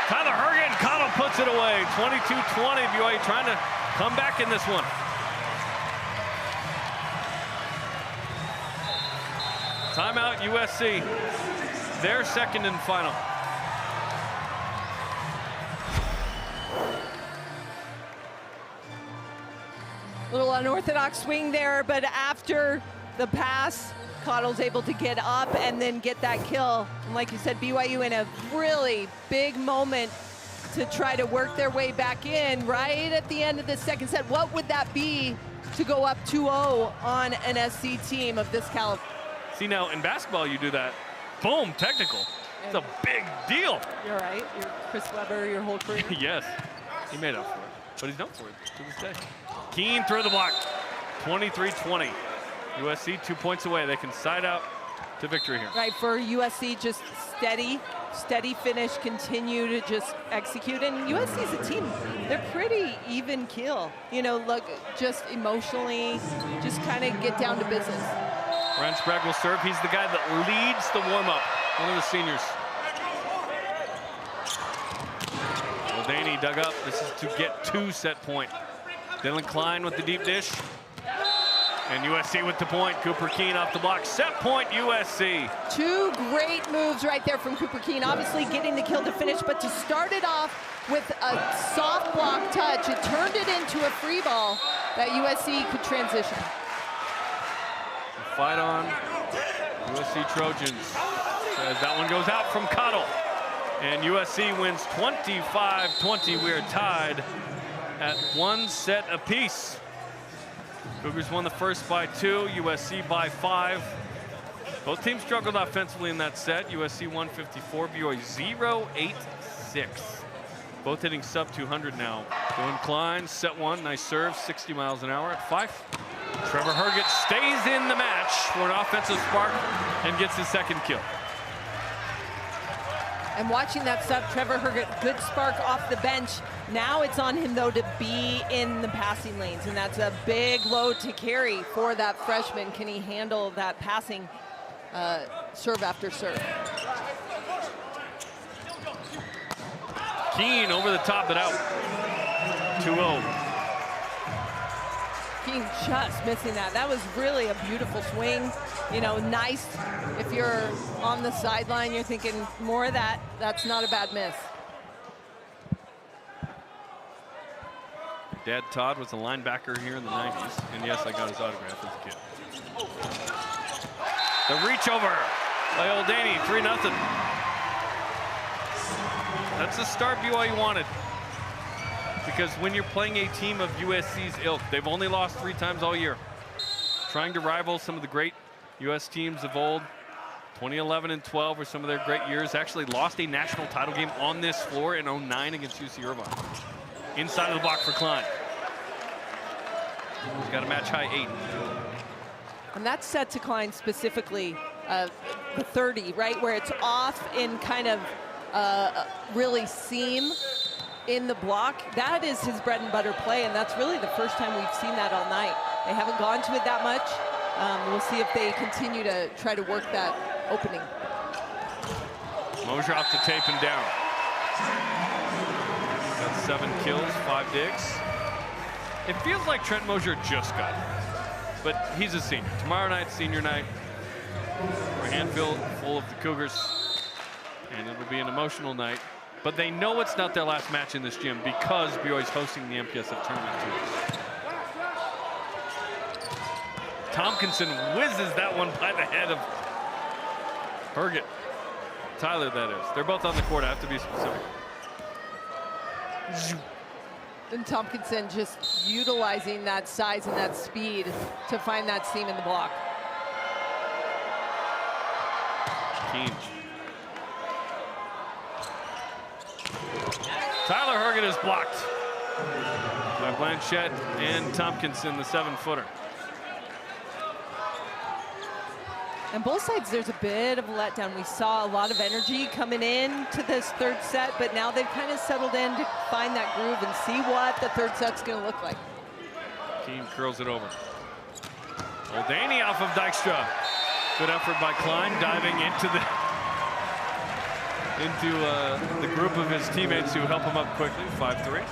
Tyler Herget, and Cottle puts it away. 22-20, BYU trying to come back in this one. Timeout USC, their second and final. Little unorthodox swing there, but after the pass, Cottle's able to get up and then get that kill. And like you said, BYU in a really big moment to try to work their way back in right at the end of the second set. What would that be to go up 2-0 on an SC team of this caliber? See, now in basketball, you do that. Boom, technical. It's a big deal. You're right. You're Chris Webber your whole career. Yes. He made up for it, but he's known for it to this day. Keene through the block, 23-20. USC 2 points away. They can side out to victory here. Right, for USC, just steady finish, continue to just execute. And USC's a team, they're pretty even keel. You know, look, just emotionally, just kind of get down to business. Ryan Sprague will serve. He's the guy that leads the warm-up, one of the seniors. Muldaney dug up. This is to get 2 set point. Dylan Klein with the deep dish. And USC with the point. Cooper Keene off the block. Set point, USC. 2 great moves right there from Cooper Keene. Obviously getting the kill to finish, but to start it off with a soft block touch, it turned it into a free ball that USC could transition. Fight on. USC Trojans. As that one goes out from Cottle. And USC wins 25-20. We are tied at 1 set apiece. Cougars won the first by 2, USC by 5. Both teams struggled offensively in that set. USC 154, BYU 0-8-6. Both hitting sub 200 now. Dylan Klein, set 1, nice serve, 60 miles an hour at 5. Trevor Herget stays in the match for an offensive spark and gets his 2nd kill. And watching that sub, Trevor Herget, good spark off the bench. Now it's on him, though, to be in the passing lanes, and that's a big load to carry for that freshman. Can he handle that passing serve after serve? Keene over the top but out. 2-0. Keene just missing that. That was really a beautiful swing. You know, nice. If you're on the sideline, you're thinking more of that. That's not a bad miss. Dad Todd was a linebacker here in the 90s. And yes, I got his autograph as a kid. The reach over by Muldaney, 3-0. That's the start BYU wanted. Because when you're playing a team of USC's ilk, they've only lost 3 times all year. Trying to rival some of the great US teams of old. 2011 and 12 were some of their great years. Actually lost a national title game on this floor in 09 against UC Irvine. Inside of the block for Klein. He's got a match high 8. And that's set to Klein specifically, the 30, right? Where it's off in kind of really seam in the block. That is his bread and butter play, and that's really the first time we've seen that all night. They haven't gone to it that much. We'll see if they continue to try to work that opening. Mosier off the tape and down. Got 7 kills, 5 digs. It feels like Trent Mosier just got it, but he's a senior. Tomorrow night, senior night, for a handful full of the Cougars, and it'll be an emotional night. But they know it's not their last match in this gym because BYU's hosting the MPSF tournament too. Tompkinson whizzes that one by the head of Herget. Tyler, that is. They're both on the court. I have to be specific. And Tompkinson just utilizing that size and that speed to find that seam in the block. Keene. Tyler Herget is blocked by Blanchette and Tompkinson, the 7-footer. And both sides, there's a bit of a letdown. We saw a lot of energy coming in to this 3rd set, but now they've kind of settled in to find that groove and see what the 3rd set's going to look like. Keene curls it over. Muldaney off of Dykstra. Good effort by Klein, diving into the group of his teammates who help him up quickly. 5-3.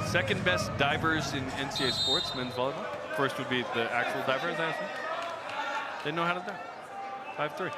Second best divers in NCAA sports, men's volleyball. First would be the actual divers, I assume. They know how to dive. 5-3.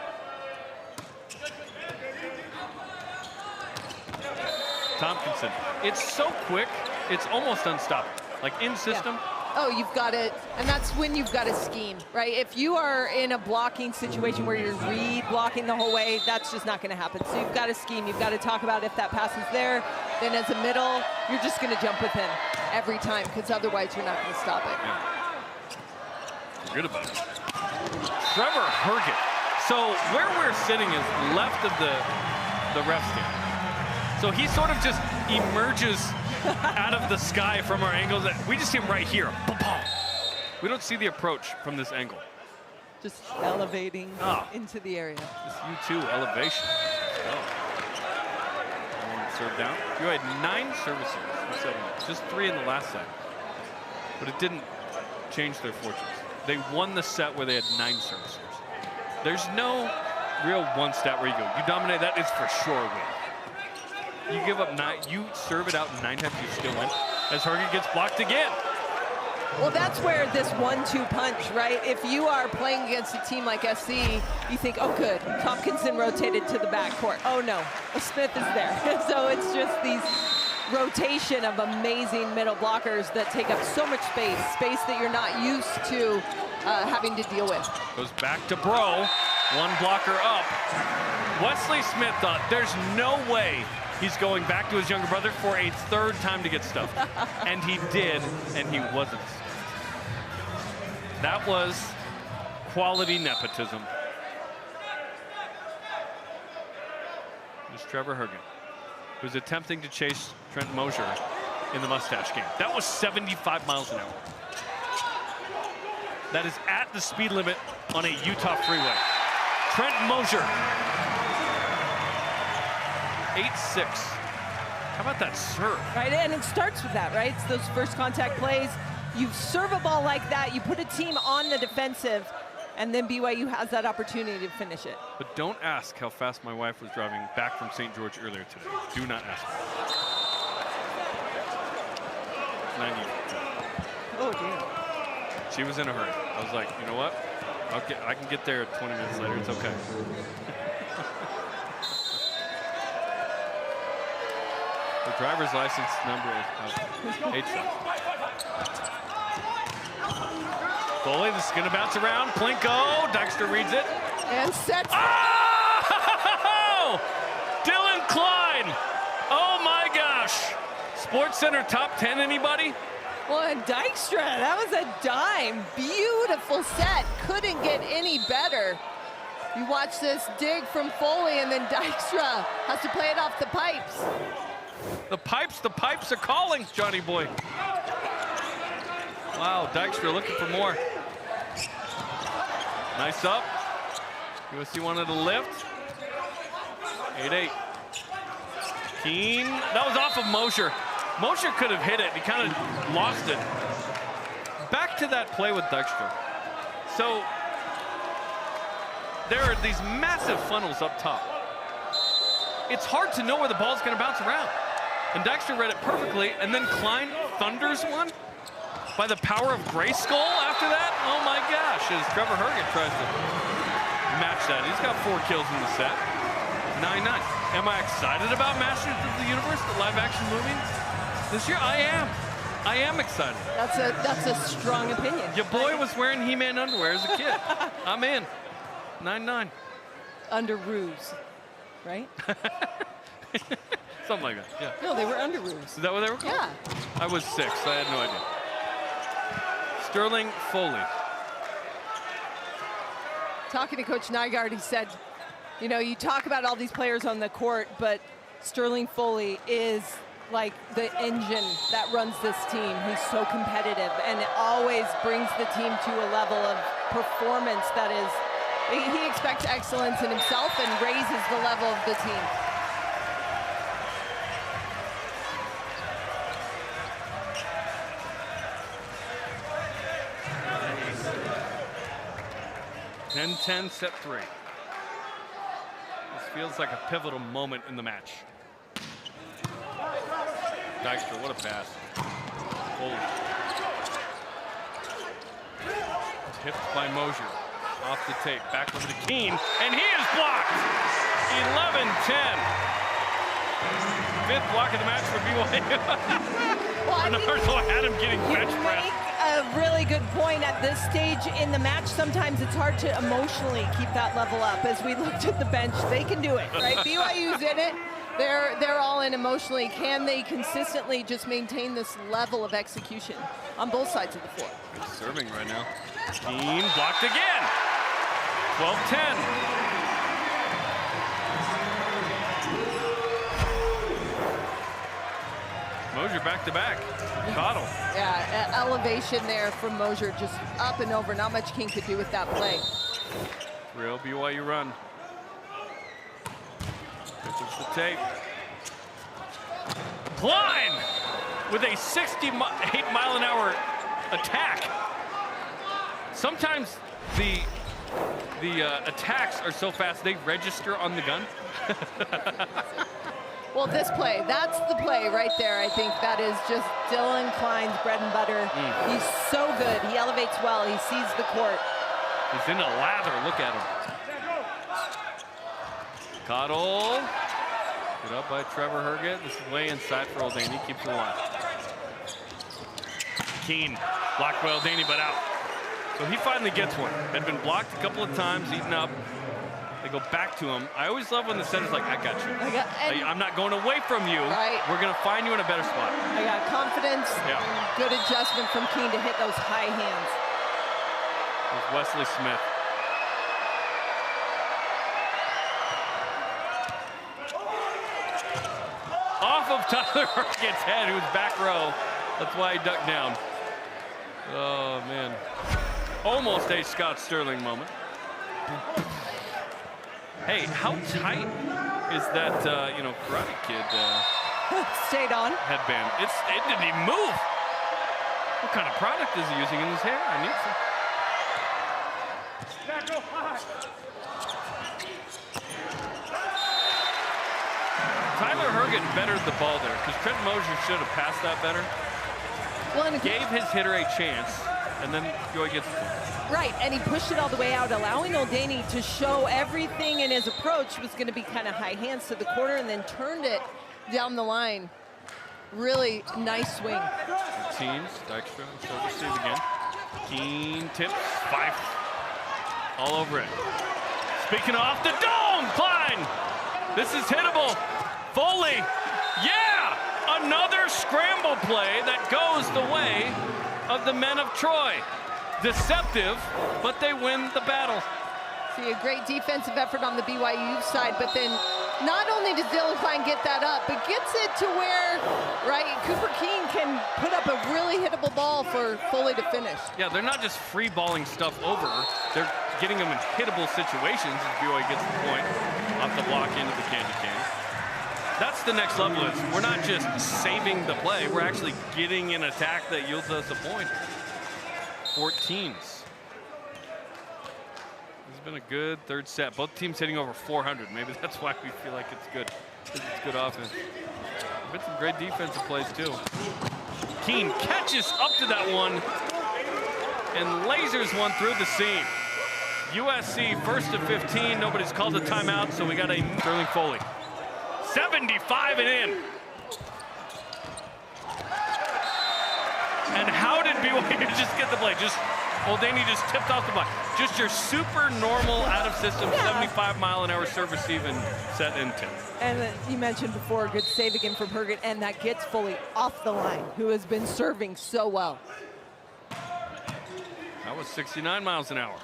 Tompkinson. It's so quick, it's almost unstoppable. Like in system. Yeah. Oh, you've got it, and that's when you've got a scheme, right? If you are in a blocking situation where you're re-blocking the whole way, that's just not going to happen. So you've got a scheme. You've got to talk about if that pass is there. Then as a middle, you're just going to jump with him every time, because otherwise you're not going to stop it. Yeah. Good about it. Trevor Herget. So where we're sitting is left of the ref stand. So he sort of just emerges out of the sky from our angles. We just see him right here. We don't see the approach from this angle. Just elevating into the area. This U2 elevation. Let's go. Serve down. You had 9 services in 7 minutes, just 3 in the last set. But it didn't change their fortunes. They won the set where they had 9 services. There's no real one stat where you go, you dominate that, it's for sure a win. You give up 9, you serve it out 9 times, you still win. As Hergen gets blocked again. Well, that's where this 1-2 punch, right? If you are playing against a team like SC, you think, oh, good, Tompkinson rotated to the backcourt. Oh, no, Smith is there. So it's just these rotation of amazing middle blockers that take up so much space that you're not used to having to deal with. Goes back to Bro, 1 blocker up. Wesley Smith thought there's no way he's going back to his younger brother for a 3rd time to get stuffed. And he did, and he wasn't. That was quality nepotism. There's Trevor Hergen, who's attempting to chase Trent Mosier in the mustache game. That was 75 miles an hour. That is at the speed limit on a Utah freeway. Trent Mosier. 8-6. How about that serve? Right, and it starts with that, right? It's those first contact plays. You serve a ball like that, you put a team on the defensive, and then BYU has that opportunity to finish it. But don't ask how fast my wife was driving back from St. George earlier today. Do not ask me. 90. Oh, dear. She was in a hurry. I was like, you know what? I can get there 20 minutes later. It's okay. The driver's license number is 87. Foley, this is going to bounce around. Plinko, Dykstra reads it. And sets. Oh! Dylan Klein. Oh my gosh. Sports Center top 10, anybody? Well, and Dykstra, that was a dime. Beautiful set. Couldn't get any better. You watch this dig from Foley, and then Dykstra has to play it off the pipes. The pipes are calling, Johnny boy. Wow, Dykstra looking for more. Nice up. USC wanted to lift. 8-8. Keene, that was off of Mosher. Mosher could have hit it, he kind of lost it. Back to that play with Dykstra. So, there are these massive funnels up top. It's hard to know where the ball's gonna bounce around. And Dykstra read it perfectly, and then Klein thunders one by the power of Grayskull after that. Oh my gosh, as Trevor Hergen tries to match that. He's got 4 kills in the set. 9-9. Am I excited about Masters of the Universe, the live action movie this year? I am. I am excited. That's a strong opinion. Your boy was wearing He-Man underwear as a kid. I'm in. 9-9. Under ruse, right? Something like that, yeah. No, they were under ruse. Is that what they were called? Yeah. I was 6, I had no idea. Sterling Foley. Talking to Coach Nygaard, he said, you know, you talk about all these players on the court, but Sterling Foley is like the engine that runs this team. He's so competitive and it always brings the team to a level of performance that is, he expects excellence in himself and raises the level of the team. Then 10, set 3. This feels like a pivotal moment in the match. Dykstra, what a pass. Holy. Tipped by Mosier. Off the tape, back over to Keene, and he is blocked! 11-10. 5th block of the match for BYU. Well, Bernardo had him getting bench pressed. A really good point. At this stage in the match, sometimes it's hard to emotionally keep that level up. As we looked at the bench, they can do it, right? BYU's in it. They're all in emotionally. Can they consistently just maintain this level of execution on both sides of the floor? Good serving right now. Keene blocked again. 12-10. Mosier back to back. Caught him. Yeah, elevation there from Mosier, just up and over. Not much King could do with that play. Real BYU run. This is the tape. Klein with a 68-mile-an-hour attack. Sometimes the attacks are so fast they register on the gun. Well, this play, that's the play right there. I think that is just Dylan Klein's bread and butter. He's so good. He elevates well. He sees the court. He's in a lather. Look at him. Cottle. Good up by Trevor Herget. This is way inside for Oldani. Keeps it alive. Keene. Blocked by Oldani, but out. So he finally gets one. Had been blocked a couple of times, eaten up. They go back to him. I always love when the center's like, I got you. I'm not going away from you. Right. We're going to find you in a better spot. I got confidence. Yeah. Good adjustment from Keene to hit those high hands. There's Wesley Smith. Off of Tyler Herget's head, who's back row. That's why he ducked down. Oh, man. Almost a Scott Sterling moment. Hey, how tight is that, Karate Kid stayed on headband? It didn't even move. What kind of product is he using in his hair? I need some. Tyler Herget bettered the ball there because Trent Mosier should have passed that better. Well, and gave his hitter a chance, and then Joy gets it. Right, and he pushed it all the way out, allowing Oldani to show everything in his approach was going to be kind of high hands to the corner, and then turned it down the line. Really nice swing. Teams, Dykstra, still receive again. Keene tips, Fife, all over it. Speaking off the dome, Klein. This is hittable. Foley, yeah! Another scramble play that goes the way of the men of Troy. Deceptive, but they win the battle. See a great defensive effort on the BYU side, but then not only does Dylan Klein get that up, but gets it to where, right, Cooper Keene can put up a really hittable ball for Foley to finish. Yeah, they're not just free balling stuff over. They're getting them in hittable situations as BYU gets the point off the block into the candy cane. That's the next level. We're not just saving the play. We're actually getting an attack that yields us a point. 14s. This has been a good third set. Both teams hitting over 400. Maybe that's why we feel like it's good. It's good offense. Been some great defensive plays too. Keene catches up to that one and lasers one through the seam. USC first to 15. Nobody's called a timeout, so we got a Sterling Foley. 75 and in. And how did BYU just get the play? Just Oldani just tipped off the block. Just your super normal out of system 75-mile-an-hour serve receive and set in 10. And you mentioned before, good save again from Herget, and that gets Foley off the line, who has been serving so well. That was 69 miles an hour.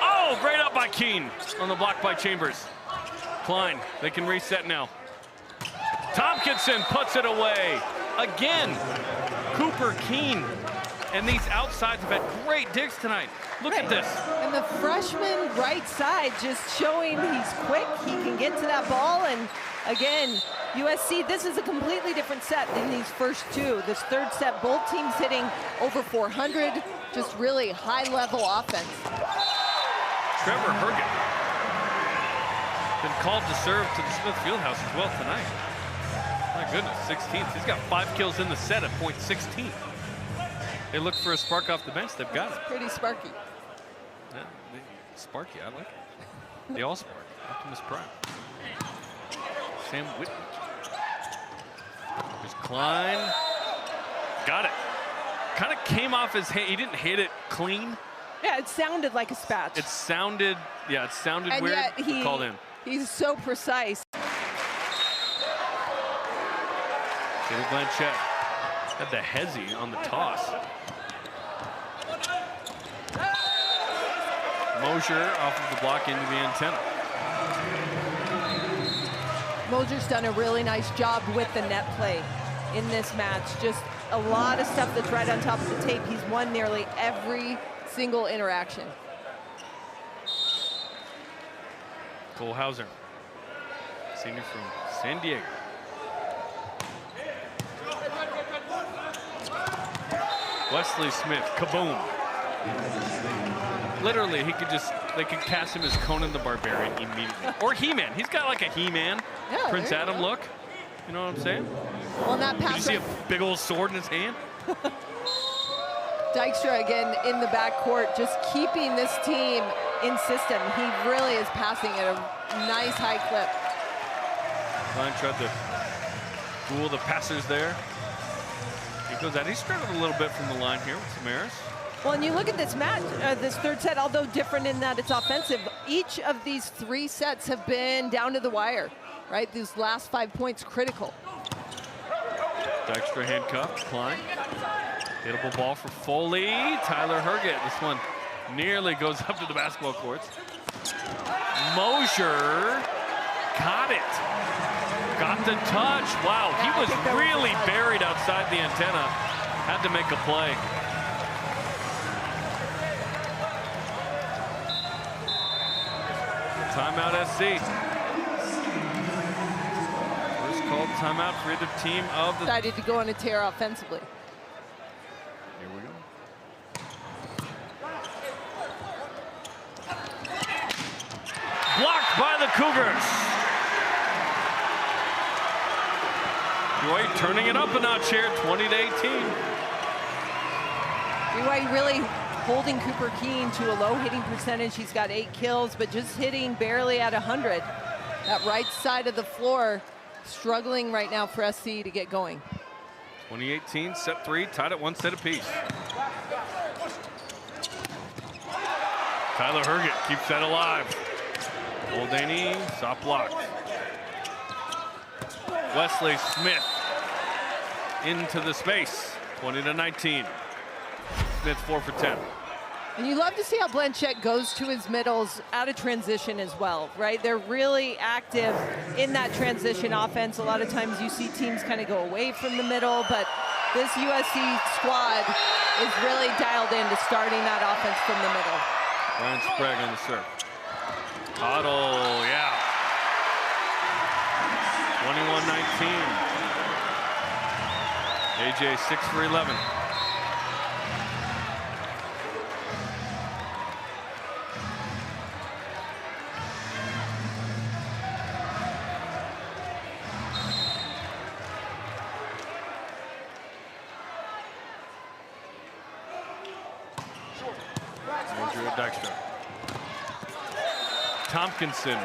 Oh, great up by Keene on the block by Chambers. Klein, they can reset now. Tompkinson puts it away. Again, Cooper Keene. And these outsides have had great digs tonight. Look at this. And the freshman right side just showing he's quick. He can get to that ball. And again, USC, this is a completely different set than these first two. This third set, both teams hitting over 400. Just really high-level offense. Trevor Herget been called to serve to the Smith Fieldhouse as well tonight. My goodness, 16th. He's got 5 kills in the set at .16. They look for a spark off the bench. They've got it. Pretty sparky. Yeah, sparky. I like it. They all spark. Optimus Prime. Sam Whitman. There's Klein. Got it. Kind of came off his hand. He didn't hit it clean. Yeah, it sounded like a spatch. It sounded, yeah, it sounded and weird. Yet he, called in. He's so precise. David Blanchett had the hezzy on the toss. Mosier off of the block into the antenna. Moser's done a really nice job with the net play in this match. Just a lot of stuff that's right on top of the tape. He's won nearly every single interaction. Cole Hauser, senior from San Diego. Wesley Smith, kaboom. Literally, they could cast him as Conan the Barbarian immediately. Or He-Man. He's got like a He-Man, yeah, Prince Adam look. You know what I'm saying? Well, in that pass. Did you see a big old sword in his hand? Dykstra again in the backcourt, just keeping this team in system. He really is passing at a nice high clip. Klein tried to fool the passers there. He goes out. He struggled a little bit from the line here with Samaras. Well, and you look at this match, this third set, although different in that it's offensive, each of these 3 sets have been down to the wire, right? These last 5 points critical. Dykstra handcuffed, Klein. Hittable ball for Foley. Tyler Herget. This one nearly goes up to the basketball courts. Mosier caught it. Got the touch. Wow, he was really buried outside the antenna. Had to make a play. Timeout SC. First called timeout for either team of the... Decided to go on a tear offensively. Here we go. Blocked by the Cougars. BYU turning it up a notch here, 20-18. BYU really holding Cooper Keene to a low hitting percentage. He's got 8 kills, but just hitting barely at 100. That right side of the floor struggling right now for SC to get going. 2018, set 3, tied at 1 set apiece. Tyler Herget keeps that alive. Muldaney, soft blocked. Wesley Smith into the space, 20-19. Smith 4 for 10. And you love to see how Blanchette goes to his middles out of transition as well, right? They're really active in that transition offense. A lot of times you see teams kind of go away from the middle, but this USC squad is really dialed into starting that offense from the middle. Ryan Sprague on the serve. Huddle, yeah. 21-19. AJ 6 for 11. Andrew Dykstra. Tompkinson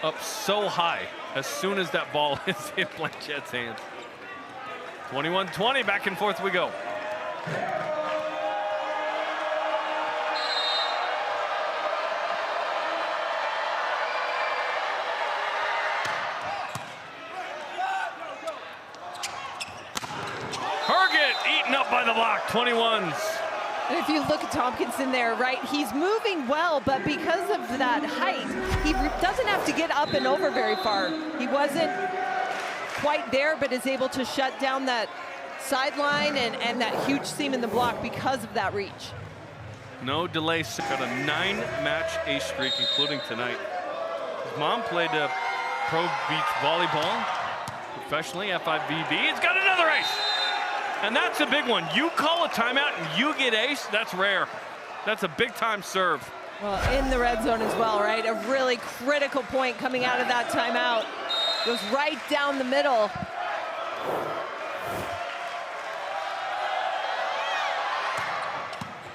up so high as soon as that ball hits in Blanchette's hands. 21-20, back and forth we go. Herget eaten up by the block, 21s. And if you look at Tompkinson there, right, he's moving well, but because of that height, he doesn't have to get up and over very far. He wasn't quite there, but is able to shut down that sideline and that huge seam in the block because of that reach. No delay, got a 9-match ace streak, including tonight. His mom played pro beach volleyball professionally, FIVB. He's got another ace. And that's a big one. You call a timeout and you get ace, that's rare. That's a big time serve. Well, in the red zone as well, right? A really critical point coming out of that timeout. Goes right down the middle.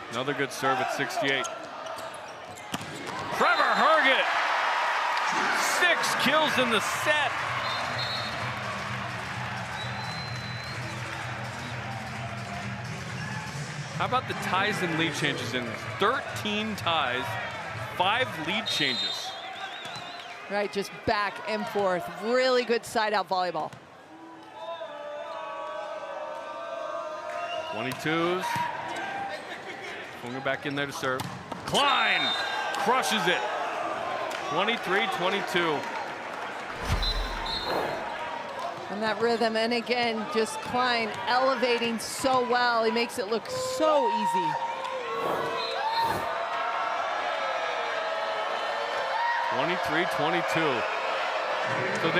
Another good serve at 68. Trevor Herget, 6 kills in the set. How about the ties and lead changes in this? 13 ties, 5 lead changes. Right, just back and forth. Really good side-out volleyball. 22s. Swinging back in there to serve. Klein crushes it. 23-22. And that rhythm, and again, just Klein elevating so well. He makes it look so easy. (23-22). So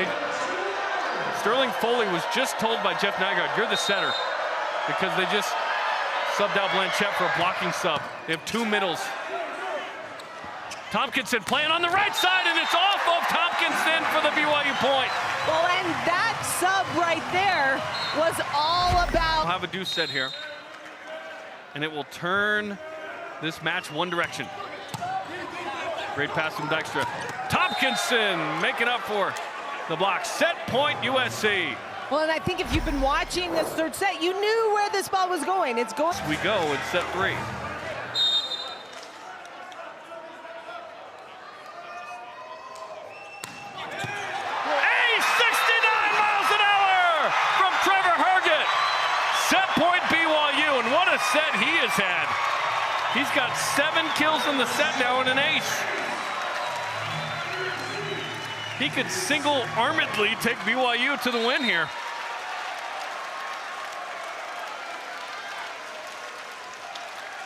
Sterling Foley was just told by Jeff Nygaard, you're the setter, because they just subbed out Blanchette for a blocking sub. They have 2 middles. Tompkinson playing on the right side, and it's off of Tompkinson for the BYU point. Well, and that sub right there was all about. We'll have a deuce set here, and it will turn this match one direction. Great pass from Dykstra. Tompkinson making up for the block. Set point USC. Well, and I think if you've been watching this third set, you knew where this ball was going. It's going. We go in set 3. Set he has had. He's got 7 kills in the set now and an ace. He could single-armedly take BYU to the win here.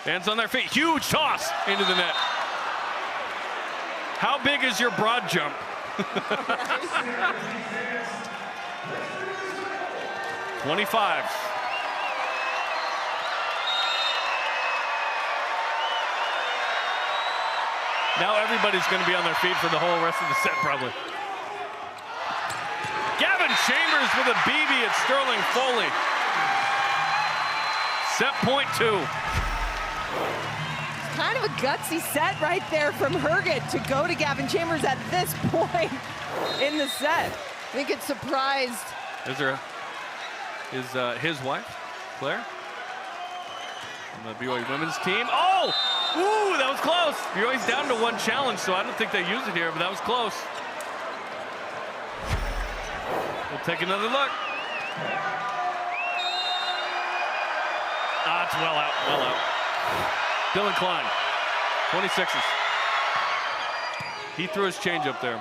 Hands on their feet. Huge toss into the net. How big is your broad jump? 25. Now everybody's going to be on their feet for the whole rest of the set, probably. Gavin Chambers with a BB at Sterling Foley. Set point 2. It's kind of a gutsy set right there from Herget to go to Gavin Chambers at this point in the set. I think it surprised. Is there his wife, Claire, on the BYU women's team? Oh! Ooh, that was close. BYU's down to 1 challenge, so I don't think they use it here, but that was close. We'll take another look. Ah, it's well out, well out. Dylan Klein, 26s. He threw his change up there.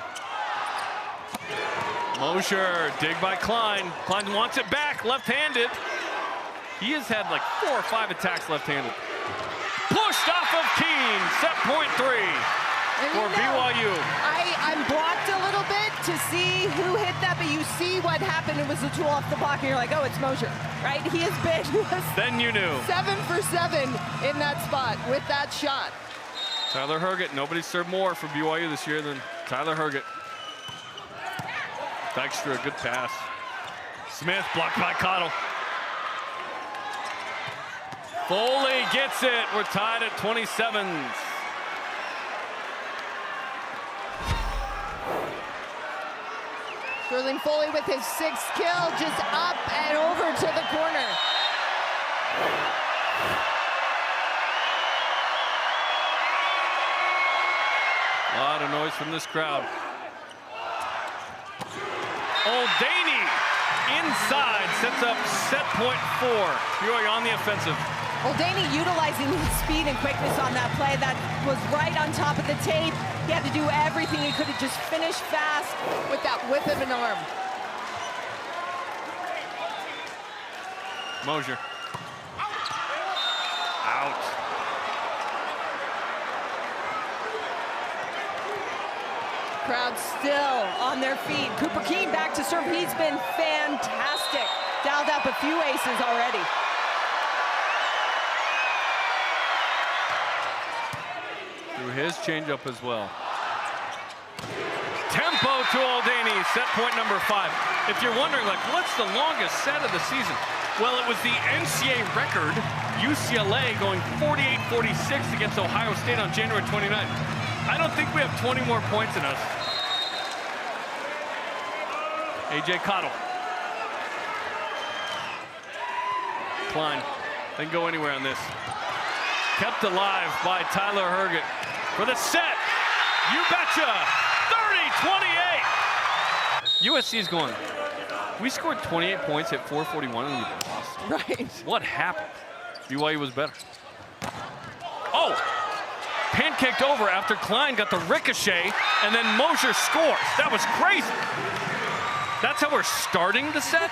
Mosher, dig by Klein. Klein wants it back, left-handed. He has had like 4 or 5 attacks left-handed. Pushed off of Keene, set point 3 for BYU. I'm blocked a little bit to see who hit that, but you see what happened. It was a tool off the block, and you're like, oh, it's Mosher, right? He has been then you knew. 7 for 7 in that spot with that shot. Tyler Herget, nobody served more for BYU this year than Tyler Herget. Dykstra, a good pass. Smith blocked by Cottle. Foley gets it. We're tied at 27s. Sterling Foley with his 6th kill, just up and over to the corner. A lot of noise from this crowd. Oldaney inside sets up set point 4. BYU on the offensive. Oldaney utilizing his speed and quickness on that play. That was right on top of the tape. He had to do everything he could to just finish fast with that whip of an arm. Mosher. Out. Crowd still on their feet. Cooper Keene back to serve. He's been fantastic. Dialed up a few aces already. Through his changeup as well. Tempo to Oldaney, set point number 5. If you're wondering, like, what's the longest set of the season? Well, it was the NCAA record, UCLA going 48-46 against Ohio State on January 29th. I don't think we have 20 more points in us. A.J. Cottle. Klein, didn't go anywhere on this. Kept alive by Tyler Herget for the set. You betcha, 30-28. USC is going, we scored 28 points at 4:41 and we lost. Right. What happened? BYU was better. Oh, pancaked over after Klein got the ricochet, and then Mosher scores. That was crazy. That's how we're starting the set?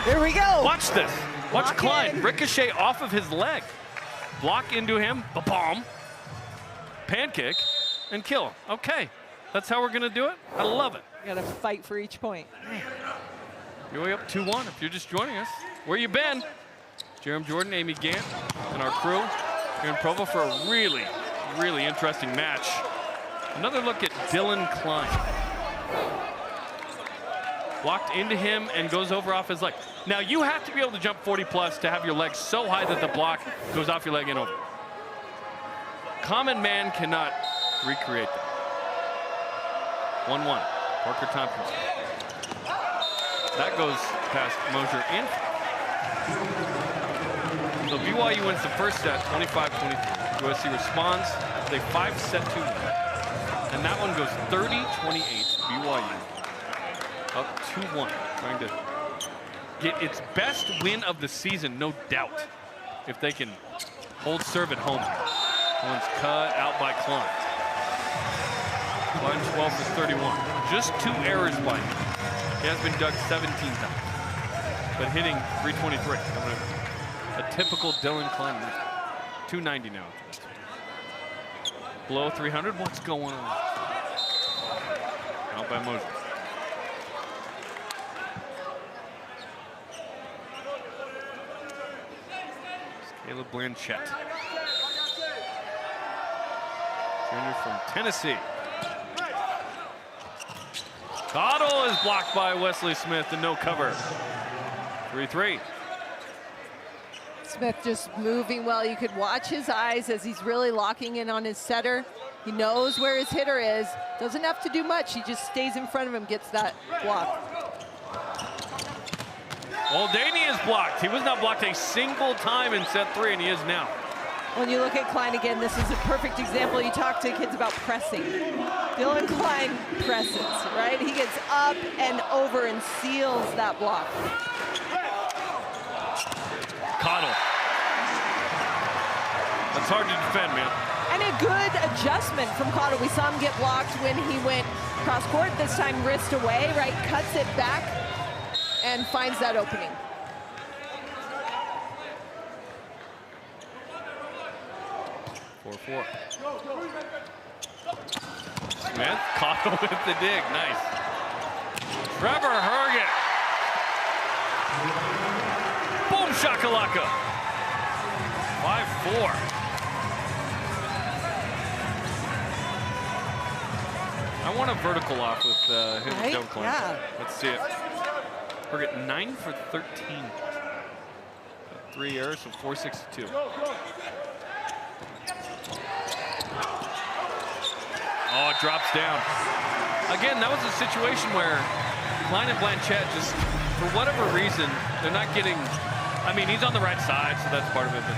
Here we go. Watch this. Watch Lock Klein in. ricochet off of his leg. Block into him, the palm, pancake, and kill him. Okay, that's how we're gonna do it? I love it. You gotta fight for each point. BYU up 2-1 if you're just joining us. Where you been? Jerem Jordan, Amy Gant, and our crew here in Provo for a really, really interesting match. Another look at Dylan Klein. Blocked into him and goes over off his leg. Now you have to be able to jump 40 plus to have your leg so high that the block goes off your leg and over. Common man cannot recreate that. 1-1, Parker Tompkinson. That goes past Mosier in. So BYU wins the first set, 25-23. USC responds, they 5-set 2-1. And that one goes 30-28, BYU. Up 2-1, trying to get its best win of the season, no doubt, if they can hold serve at home. One's cut out by Klein. Klein 12 for 31. Just 2 errors by him. He has been dug 17 times, but hitting 323. A typical Dylan Klein move. 290 now. Below 300, what's going on? Out by Mosier. Caleb Blanchett. Junior from Tennessee. Cottle is blocked by Wesley Smith and no cover. 3-3. Smith just moving well. You could watch his eyes as he's really locking in on his setter. He knows where his hitter is. Doesn't have to do much. He just stays in front of him, gets that block. Muldaney is blocked. He was not blocked a single time in set 3, and he is now. When you look at Klein again, this is a perfect example. You talk to kids about pressing. Dylan Klein presses, right? He gets up and over and seals that block. Cottle. That's hard to defend, man. And a good adjustment from Cottle. We saw him get blocked when he went cross court. This time wrist away, right? Cuts it back and finds that opening. Four. Smith, Cottle with the dig, nice. Trevor Herget. Boom shakalaka. 5-4. I want a vertical off with him Right? and Klein. Yeah. Let's see it. Herget 9 for 13. 3 errors, so 462. Oh, it drops down. Again, that was a situation where Klein and Blanchett just, for whatever reason, they're not getting, I mean, he's on the right side, so that's part of it, but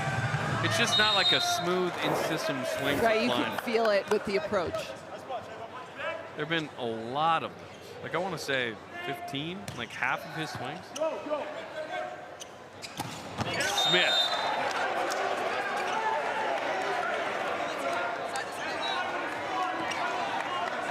it's just not like a smooth in-system swing. Right, you Klein. can feel it with the approach. There have been a lot of those. Like, I want to say 15, like half of his swings. Smith.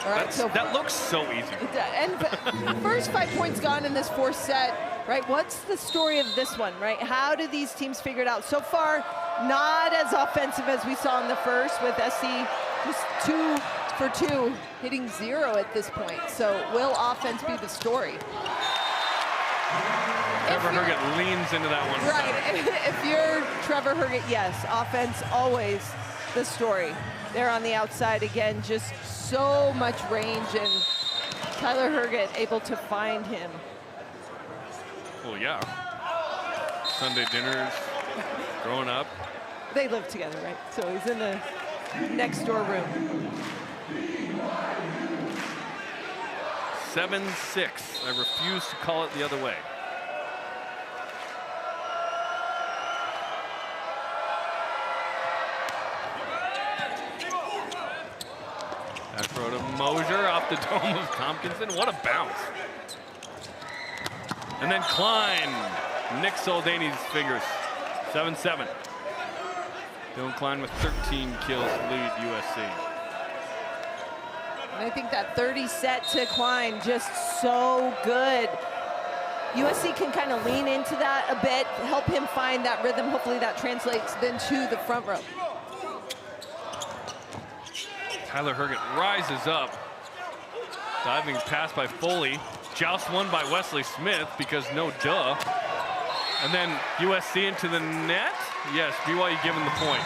All right, so That looks so easy. and first 5 points gone in this fourth set, right? What's the story of this one, right? How do these teams figure it out? So far, not as offensive as we saw in the first with SC, just 2 for 2, hitting 0 at this point. So will offense be the story? Trevor Herget leans into that one. Right, if you're Trevor Herget, yes, offense always the story. They're on the outside again, just so much range, and Tyler Herget able to find him. Well, yeah. Sunday dinners, growing up. They live together, right? So he's in the next door room. 7-6. I refuse to call it the other way. Back throw to Mosier off the dome of Tompkinson. What a bounce. And then Klein nicks Muldaney's fingers. 7-7. Dylan Klein with 13 kills to lead USC. And I think that 30 set to Klein, just so good. USC can kind of lean into that a bit, help him find that rhythm. Hopefully that translates then to the front row. Tyler Herget rises up. Diving pass by Foley. Joust won by Wesley Smith because no duh. And then USC into the net. Yes, BYU given the point.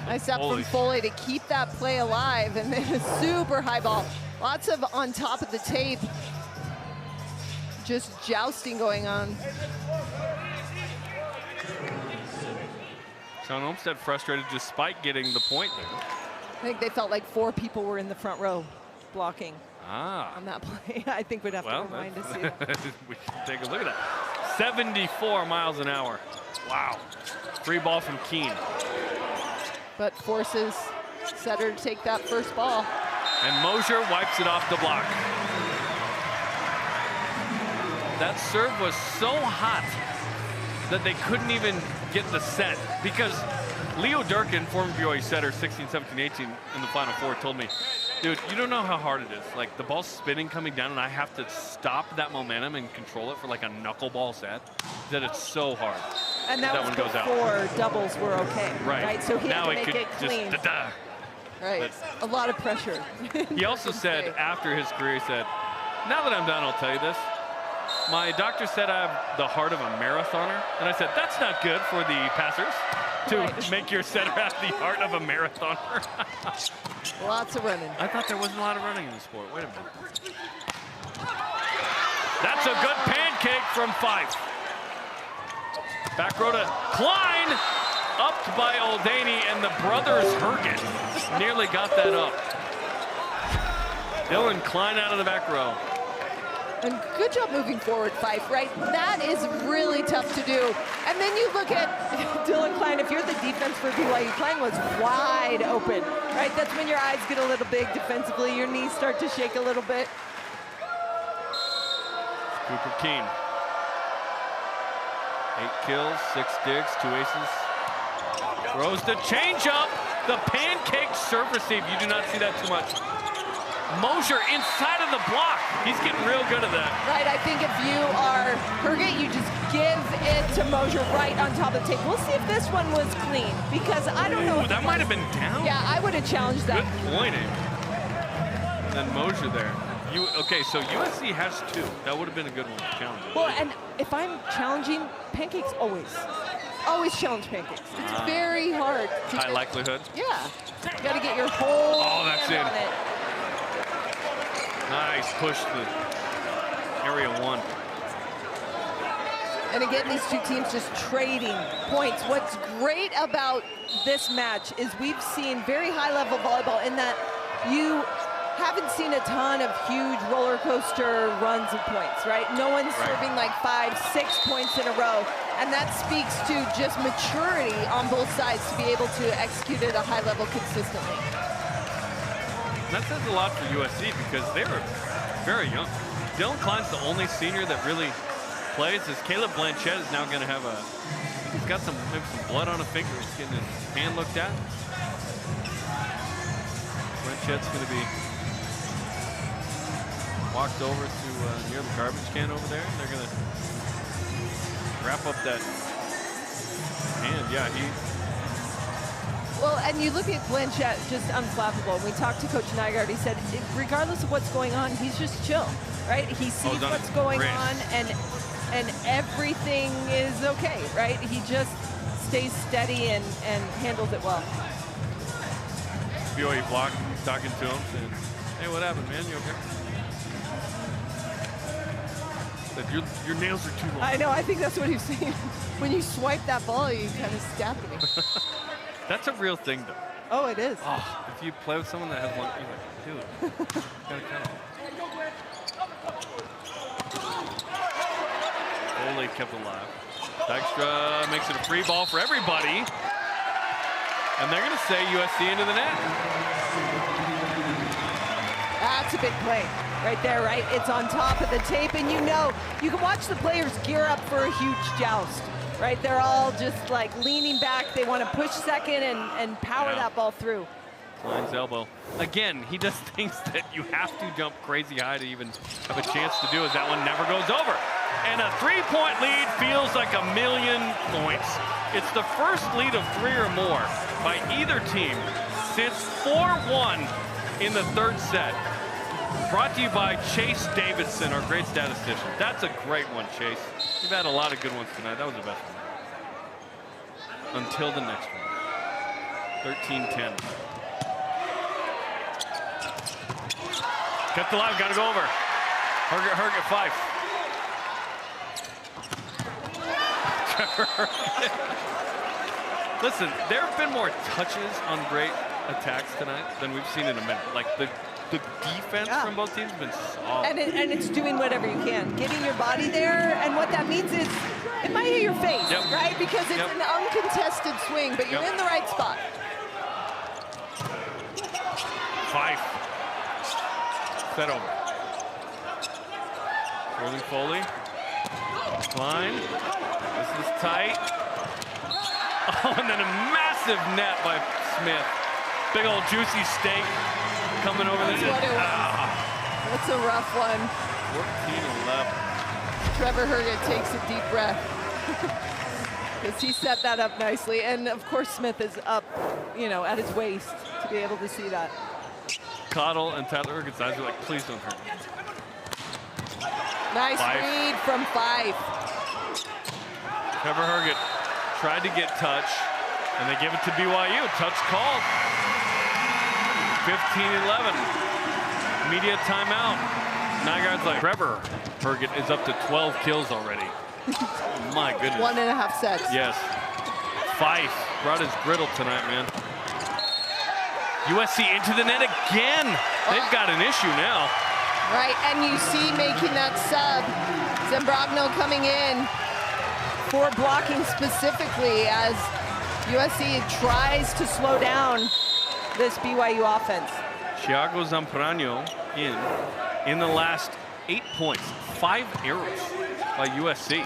Nice up from Foley to keep that play alive, and then a super high ball. Lots of on top of the tape, just jousting going on. Sean Olmstead frustrated despite getting the point there. I think they felt like 4 people were in the front row blocking on that play. I think we'd have to rewind to see that. We should take a look at that. 74 miles an hour. Wow. Free ball from Keene. But forces setter to take that first ball. And Mosier wipes it off the block. That serve was so hot that they couldn't even get the set, because Leo Durkin, former BYU setter, 16, 17, 18 in the Final Four, told me, dude, you don't know how hard it is. Like, the ball's spinning coming down, and I have to stop that momentum and control it for like a knuckleball set. That it's so hard. And that was before doubles were okay. Right. So he had to make it clean. Right. But a lot of pressure. He also said after his career, he said, now that I'm done, I'll tell you this. My doctor said I have the heart of a marathoner. And I said, that's not good for the passers to make your setter have the heart of a marathoner. Lots of running. I thought there wasn't a lot of running in the sport. Wait a minute. That's a good pancake from Fife. Back row to Klein, upped by Oldaney, and the brothers Herget nearly got that up. Dylan Klein out of the back row. And good job moving forward, Fife, right? That is really tough to do. And then you look at Dylan Klein, if you're the defense for BYU, Klein was wide open, right? That's when your eyes get a little big defensively, your knees start to shake a little bit. Cooper Keene. 8 kills, 6 digs, 2 aces. Throws the changeup. The pancake serve receive. You do not see that too much. Mosier inside of the block. He's getting real good at that. Right, I think if you are Herget, you just give it to Mosier right on top of the tape. We'll see if this one was clean, because I don't know. That might have been down. Yeah, I would have challenged that. Good point, Amy. And then Mosier there. Okay, so USC has 2. That would have been a good one to challenge. Well, and if I'm challenging pancakes, always challenge pancakes. It's very hard. High likelihood. Yeah, you got to get your whole that's hand on it. Nice push to area 1. And again, these two teams just trading points. What's great about this match is we've seen very high-level volleyball in that you haven't seen a ton of huge roller coaster runs of points, right? No one's serving like 5, 6 points in a row. And that speaks to just maturity on both sides to be able to execute at a high level consistently. That says a lot for USC because they were very young. Dylan Klein's the only senior that really plays. As Caleb Blanchett is now going to have he's got maybe some blood on a finger. He's getting his hand looked at. Blanchett's going to be walked over to near the garbage can over there. They're going to wrap up that hand. Yeah, Well, and you look at Blanchett, just unflappable. We talked to Coach Nygaard. He said, regardless of what's going on, he's just chill, right? He sees what's going on, and everything is okay, right? He just stays steady and handles it well. BYU block, talking to him, saying, hey, what happened, man? You okay? Your nails are too long. I know, I think that's what he's saying. When you swipe that ball, you kind of stab me. That's a real thing, though. Oh, it is. Oh, if you play with someone that has one, you're like, dude, gotta count. Foley kept alive. Dykstra makes it a free ball for everybody. And they're going to say USC into the net. That's a big play. Right there, right? It's on top of the tape, and you know, you can watch the players gear up for a huge joust. right? They're all just like leaning back. They want to push second and power that ball through. Klein's elbow. Again, he does things that you have to jump crazy high to even have a chance to do, as that one never goes over. And a 3-point lead feels like a million points. It's the first lead of 3 or more by either team since 4-1 in the third set. Brought to you by Chase Davidson, our great statistician. That's a great one, Chase. You've had a lot of good ones tonight. That was the best one. Until the next one. 13-10. Kept alive, gotta go over. Herget 5. Listen, there have been more touches on great attacks tonight than we've seen in a minute. Like the defense from both teams has been solid. And it's doing whatever you can. Getting your body there, and what that means is it might hit your face, right? Because it's an uncontested swing, but you're in the right spot. 5. Set over. Rolling Foley. Klein. This is tight. Oh, and then a massive net by Smith. Big old juicy steak coming over there. That's a rough one. 14-11. Trevor Herget takes a deep breath. Because he set that up nicely. And of course Smith is up, at his waist to be able to see that. Cottle and Tyler Herget's eyes are like, please don't hurt me. Nice read from 5. Trevor Herget tried to get touch, and they give it to BYU. Touch called. 15-11. Media timeout. Nygaard's like, Trevor Herget is up to 12 kills already. Oh my goodness. 1.5 sets. Yes. Fife brought his griddle tonight, man. USC into the net again. They've got an issue now. Right, and you see making that sub, Zambrogno coming in for blocking specifically as USC tries to slow down this BYU offense. Thiago Zambrogno in the last 8 points. 5 errors by USC.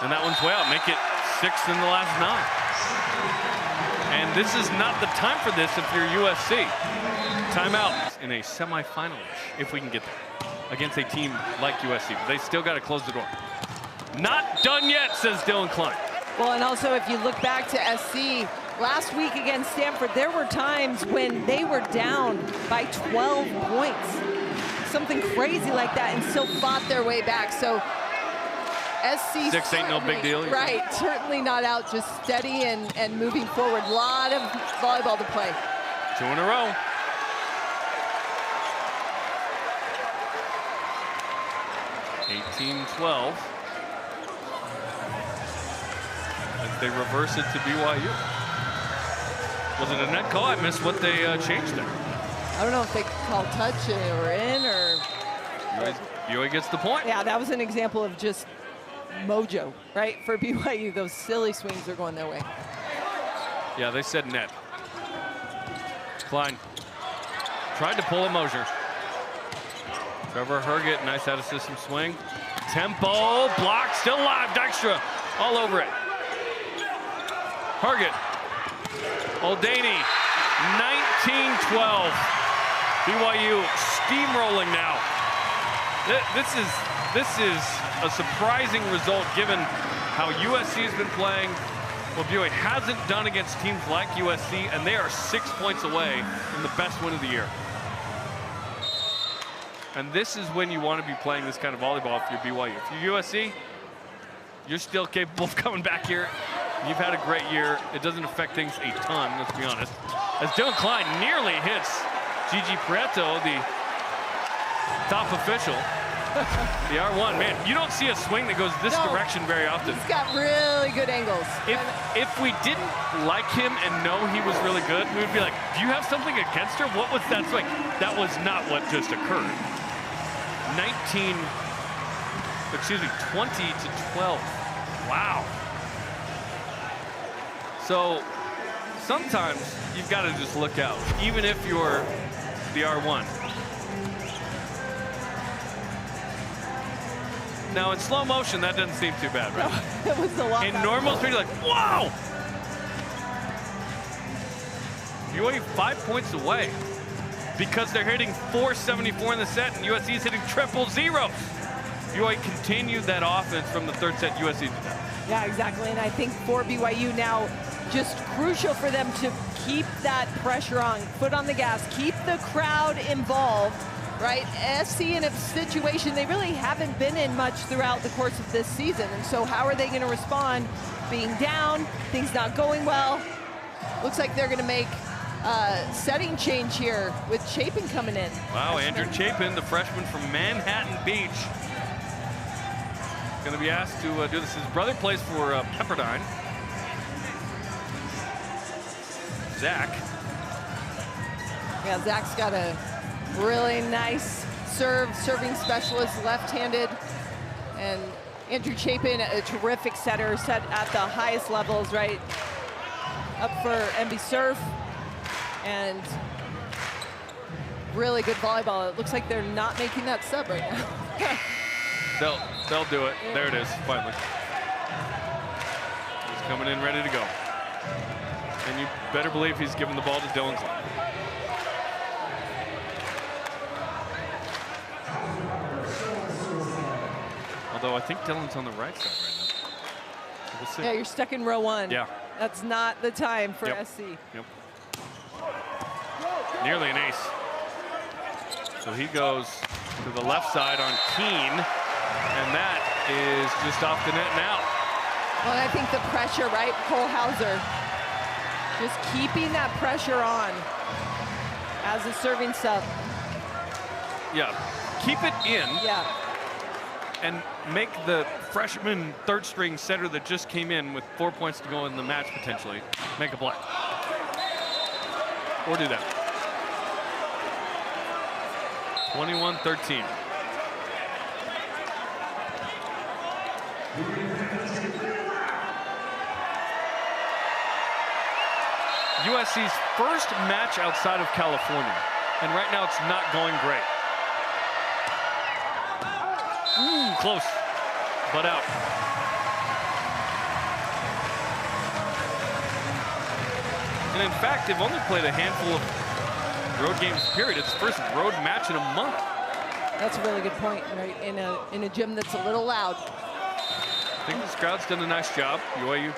And that one's way out. Make it 6 in the last 9. And this is not the time for this if you're USC. Timeout in a semifinal-ish, if we can get there, against a team like USC. They still got to close the door. Not done yet, says Dylan Klein. Well, and also if you look back to SC, last week against Stanford, there were times when they were down by 12 points. Something crazy like that, and still fought their way back. So SC 6 ain't no big deal. Right, certainly not out, just steady and moving forward. A lot of volleyball to play. 2 in a row. (18-12) as they reverse it to BYU. Was it a net call? I missed what they changed there. I don't know if they called touch or in or. BYU gets the point. Yeah, that was an example of just mojo, right? For BYU, those silly swings are going their way. Yeah, they said net. Klein tried to pull a Mosier. Trevor Herget, nice out of system swing. Tempo, block, still alive. Dykstra all over it. Herget. Oldaney, 19-12. BYU steamrolling now. This is a surprising result given how USC has been playing. Well, BYU hasn't done against teams like USC, and they are 6 points away from the best win of the year. And this is when you want to be playing this kind of volleyball if you're BYU. If you're USC, you're still capable of coming back here. You've had a great year. It doesn't affect things a ton, let's be honest. As Dylan Klein nearly hits Gigi Prieto, the top official. The R1, man, you don't see a swing that goes this direction very often. He's got really good angles. If we didn't like him and know he was really good, we would be like, do you have something against her? What was that swing? That was not what just occurred. 20-12. Wow. So sometimes you've got to just look out, even if you're the R1. Now in slow motion, that doesn't seem too bad, right? No, it was a lot. In normal speed, you're like, wow! BYU 5 points away because they're hitting 474 in the set and USC is hitting triple zeros. BYU continued that offense from the third set. USC did that. Yeah, exactly. And I think for BYU now, just crucial for them to keep that pressure on, foot on the gas, keep the crowd involved, right? SC in a situation they really haven't been in much throughout the course of this season. And so how are they going to respond? Being down, things not going well. Looks like they're going to make setting change here with Chapin coming in. Wow, Andrew Chapin, the freshman from Manhattan Beach, going to be asked to do this. His brother plays for Pepperdine. Zach. Yeah, Zach's got a really nice serving specialist, left-handed. And Andrew Chapin, a terrific setter, set at the highest levels, right? Up for MB serve. And really good volleyball. It looks like they're not making that sub right now. They'll do it. There it is, finally. He's coming in ready to go. And you better believe he's giving the ball to Dylan Clark. Although I think Dylan's on the right side right now. We'll see. Yeah, you're stuck in row one. Yeah. That's not the time for SC. Yep. Nearly an ace. So he goes to the left side on Keene, and that is just off the net now. Well, I think the pressure, right? Kohlhauser just keeping that pressure on as a serving sub. Yeah, keep it in. Yeah. And make the freshman third string setter that just came in with 4 points to go in the match potentially make a play. Or do that. 21-13. USC's first match outside of California. And right now it's not going great. Ooh, close, but out. And in fact, they've only played a handful of road games, period. It's the first road match in a month. That's a really good point, right? In a gym that's a little loud. I think this crowd's done a nice job. BYU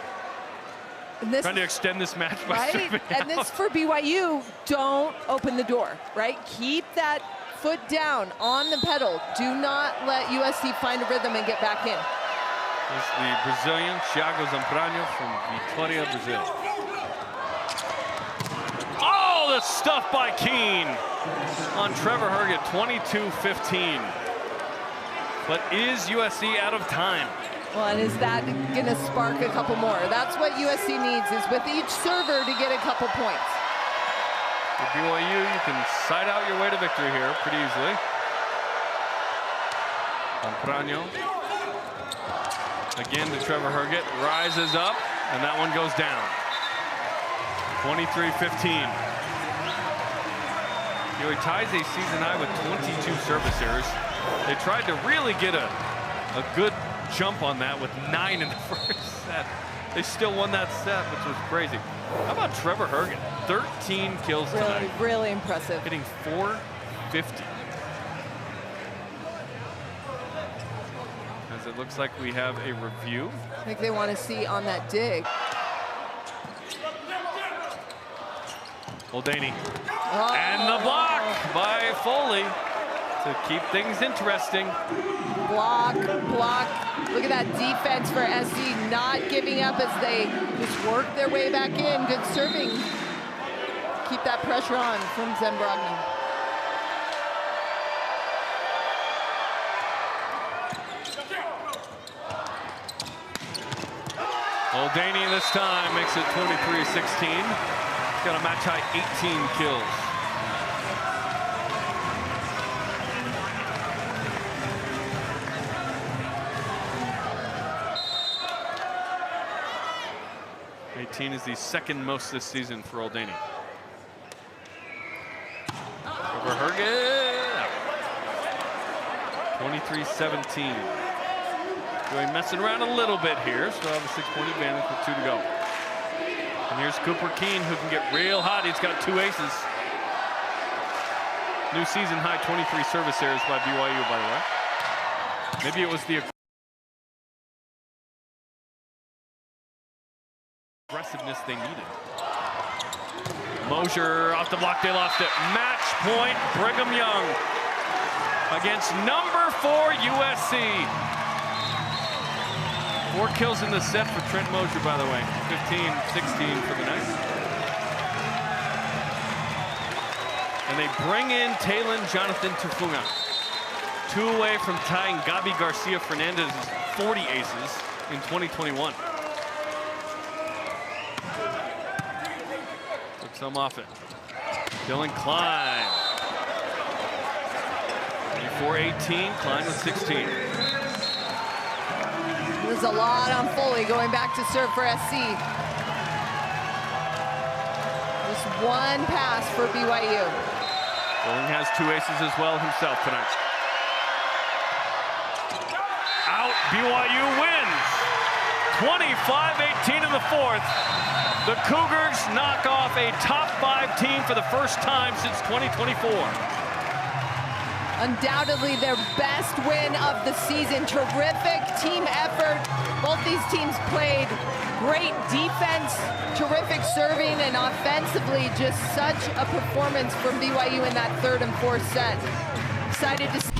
trying to extend this match by right? And this for BYU, don't open the door, right? Keep that foot down on the pedal. Do not let USC find a rhythm and get back in. There's the Brazilian, Thiago Zamprano from Vitória, Brazil. Oh, the stuff by Keene on Trevor Herget, 22-15. But is USC out of time? Well, and is that going to spark a couple more? That's what USC needs, is with each server to get a couple points. For BYU, you can side out your way to victory here pretty easily. Zamprano. Again to Trevor Herget, rises up, and that one goes down. 23-15. BYU ties a season high with 22 service errors. They tried to really get a good jump on that with 9 in the first set. They still won that set, which was crazy. How about Trevor Herget? 13 kills tonight. Really impressive. Hitting 450. As it looks like we have a review. I think they want to see on that dig. Muldaney. Oh. And the block by Foley to keep things interesting. Block. Look at that defense for SC, not giving up as they just work their way back in. Good serving. Keep that pressure on from Zambrogna. Muldaney this time makes it 23-16. He's got a match high 18 kills. Is the second most this season for Muldaney. Over Herget. 23-17. BYU messing around a little bit here. Still have a 6-point advantage with 2 to go. And here's Cooper Keene, who can get real hot. He's got 2 aces. New season high 23 service errors by BYU, by the way. Maybe it was the aggressiveness they needed. Mosier off the block, they lost it. Match point, Brigham Young against number 4 USC. 4 kills in the set for Trent Mosier, by the way. 15-16 for the night. And they bring in Talon Jonathan Tufunga. 2 away from tying Gabi Garcia Fernandez's 40 aces in 2021. Took some off it. Dylan Klein. 34-18, Klein with 16. There's a lot on Foley going back to serve for SC. Just 1 pass for BYU. Bowling has 2 aces as well himself tonight. Out, BYU wins. 25-18 in the 4th. The Cougars knock off a top 5 team for the first time since 2024. Undoubtedly their best win of the season. Terrific team effort. Both these teams played great defense, terrific serving, and offensively just such a performance from BYU in that 3rd and 4th set. Excited to see.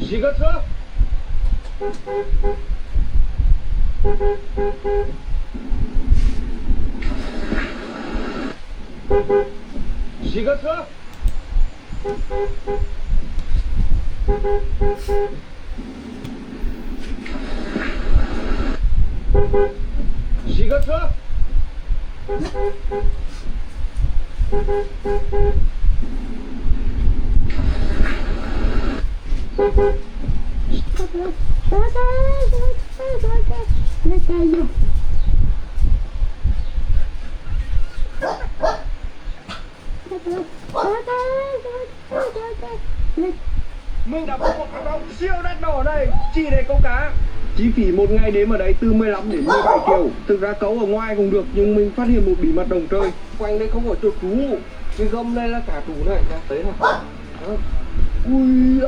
Sigurdsson. Sigurdsson. Sigurdsson. Mình đã có một hoạt động siêu đắt đỏ đây, chỉ để câu cá. Chi phí một ngày đêm ở đấy từ 15 đến 17 triệu. Thực ra câu ở ngoài cũng được, nhưng mình phát hiện một bí mật đồng trời. Quanh đây không có chỗ trú. Cái gâm này là cả trú này, ra tới này. Đó. Ui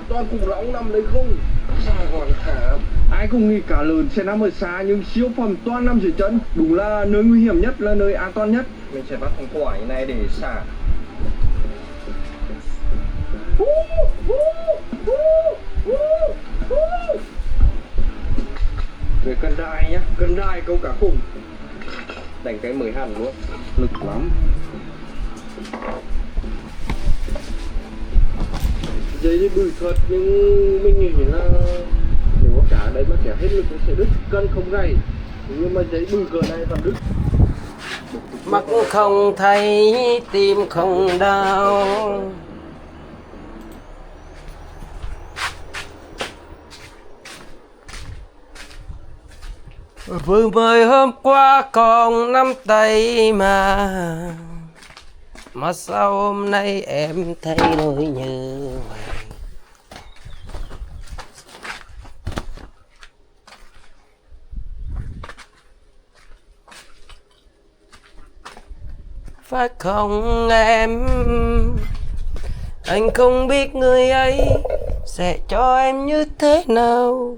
toàn củ rỗng nằm đấy không. Sài Gòn thả Ai cũng nghĩ cá lớn sẽ nằm ở xa nhưng siêu phẩm toàn nằm dưới chân. Đúng là nơi nguy hiểm nhất là nơi an toàn nhất. Mình sẽ bắt thành quả như này để xả. Về cân đai nhá, cân đai câu cá khủng. Đánh cái mới hẳn luôn, lực lắm. Dây thì bự thật nhưng mình nghĩ là nếu có cá đấy mà kéo hết lực nó sẽ đứt, cân không gãy. Nhưng mà dây bự cỡ này toàn đứt. Mắt không thấy, tim không đau. Vừa mới hôm qua còn nắm tay mà sao hôm nay em thấy nỗi nhớ mày. Phải không em? Anh không biết người ấy sẽ cho em như thế nào.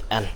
Anh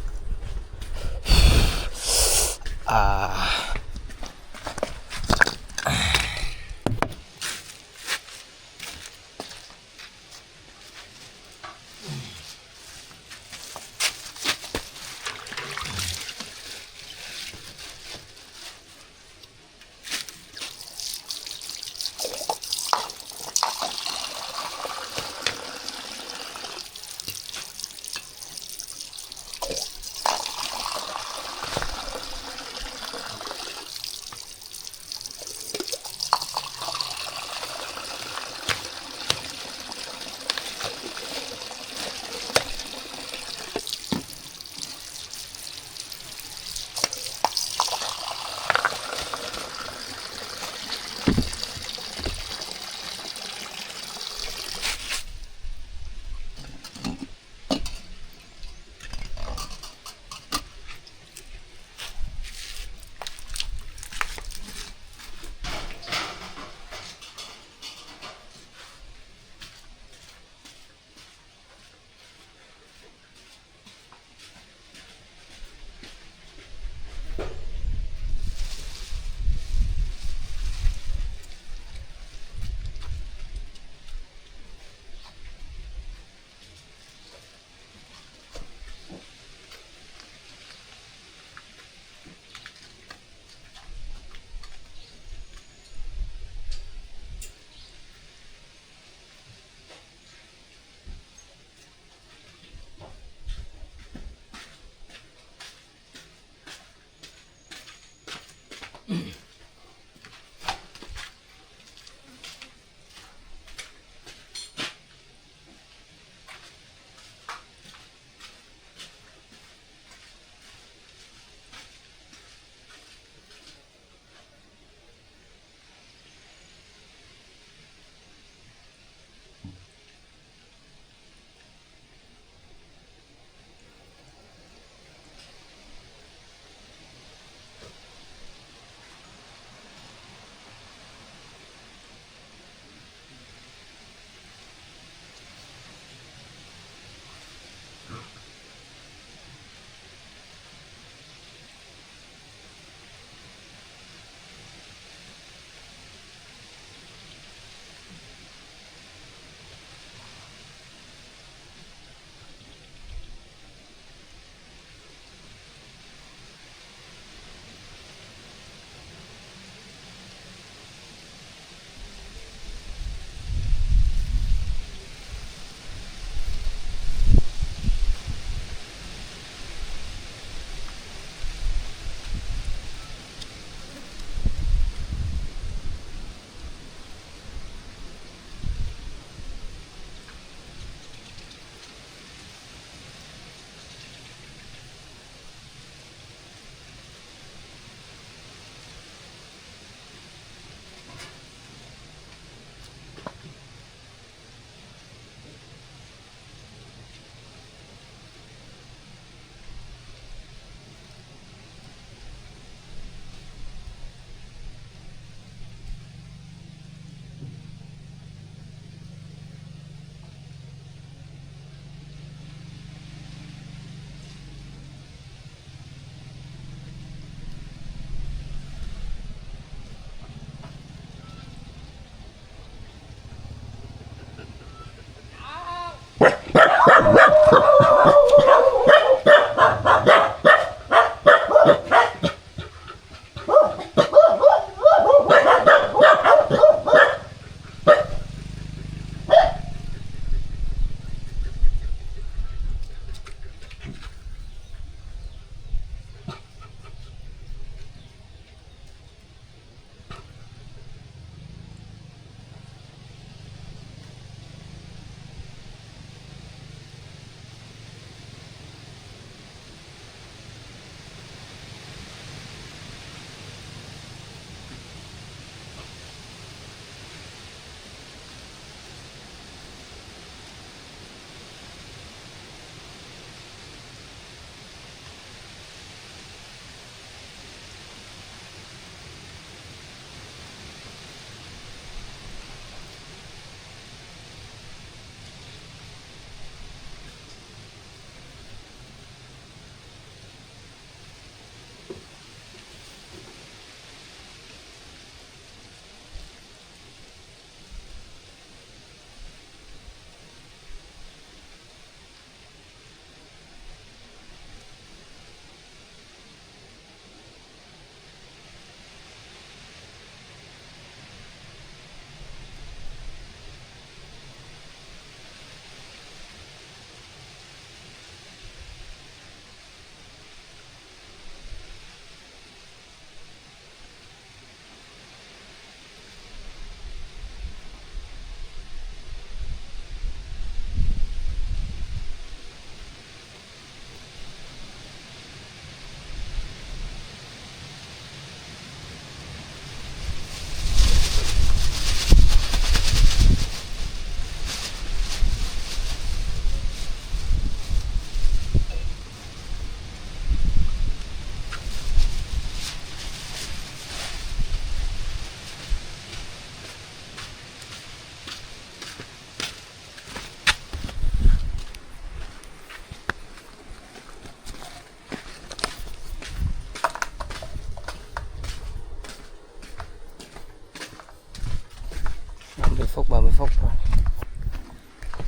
phút 30 phút rồi.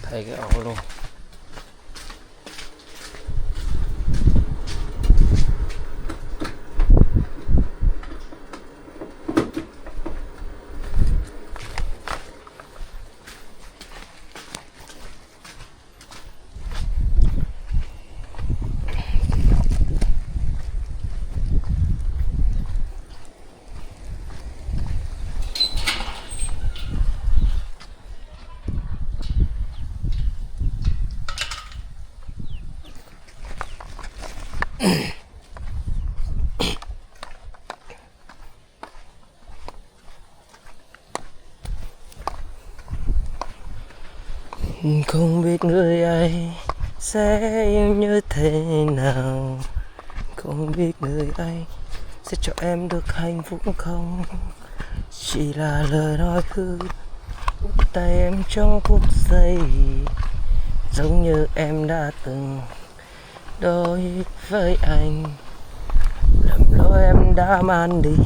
Thay cái ổ luôn. Không biết người ấy sẽ yêu như thế nào, không biết người ấy sẽ cho em được hạnh phúc không. Chỉ là lời nói hư tay em trong phút giây, giống như em đã từng đối với anh. Lầm lỗi em đã mang đi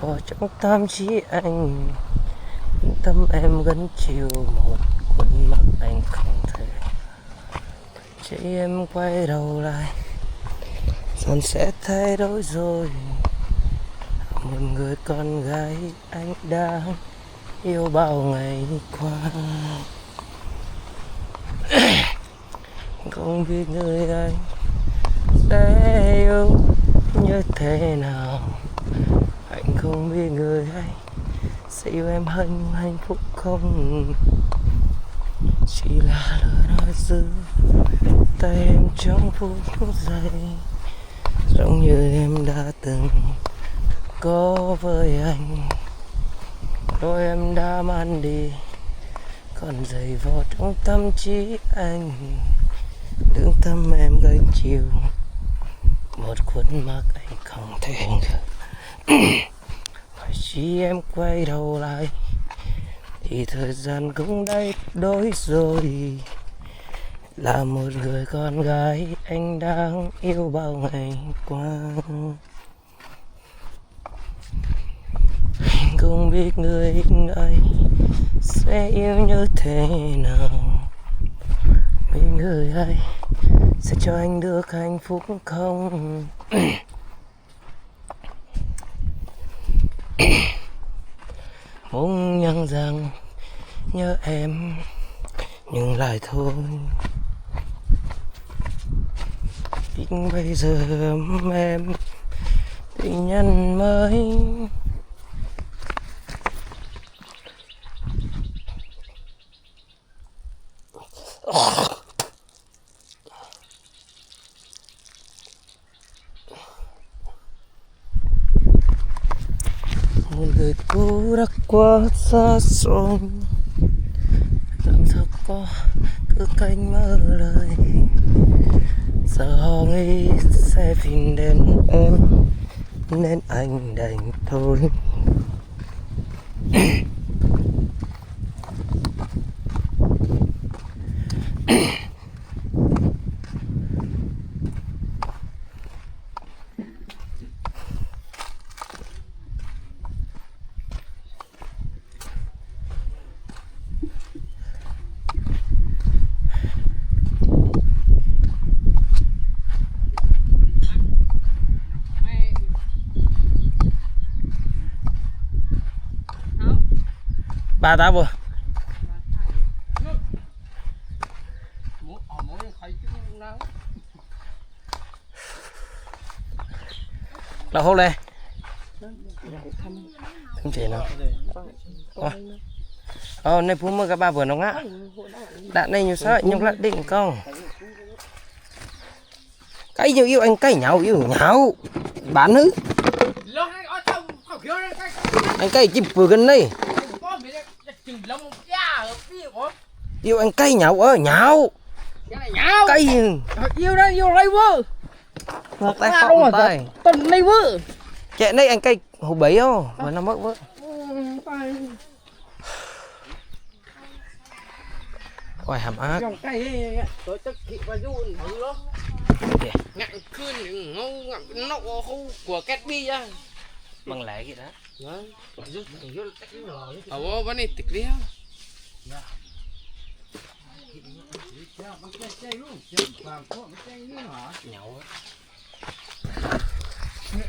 vào trong tâm trí anh, tâm em gánh chịu một khuôn mặt anh không thể. Chỉ em quay đầu lại dần sẽ thay đổi rồi. Một người con gái anh đã yêu bao ngày qua. Không biết người anh sẽ yêu như thế nào, anh không biết người anh sẽ yêu em hạnh phúc không. Chỉ là lời nói giữ tay em trong phút giây, giống như em đã từng có với anh. Đôi em đã mang đi còn dày vò trong tâm trí anh, lương tâm em gánh chịu một khuôn mặt anh không thể ngờ. Phải chỉ em quay đầu lại thì thời gian cũng đã đổi rồi. Là một người con gái anh đang yêu bao ngày qua. Anh không biết người ấy sẽ yêu như thế nào, mình người ấy sẽ cho anh được hạnh phúc không. Muốn nhắn rằng nhớ em nhưng lại thôi. Biết bây giờ em tình nhân mới. Một người cũ đã quá xa xôi, làm sao có cứ canh mơ lời. Giờ họ nghĩ sẽ phiền đến em nên anh đành thôi. Ba tao vừa là hô lên không chỉ nào này phú mơ các ba vừa nó ngã đạn này nhiều sao nhưng lại định không cái nhiều yêu anh cái nhau yêu nhau bán hứ anh cái chụp vừa gần đây yêu anh cây nhậu ở nhậu cây yêu đây yêu đây vợ ngược tay không tay tuần này vợ chạy đây anh cây hồ bấy không mà nó mất vợ quay hàm ác dòng cây tôi chắc chị và du thử đó ngạn khuyên ngông ngạn nọ không của két bi á bằng lẻ gì đó vấn đề tịch liêu nhậu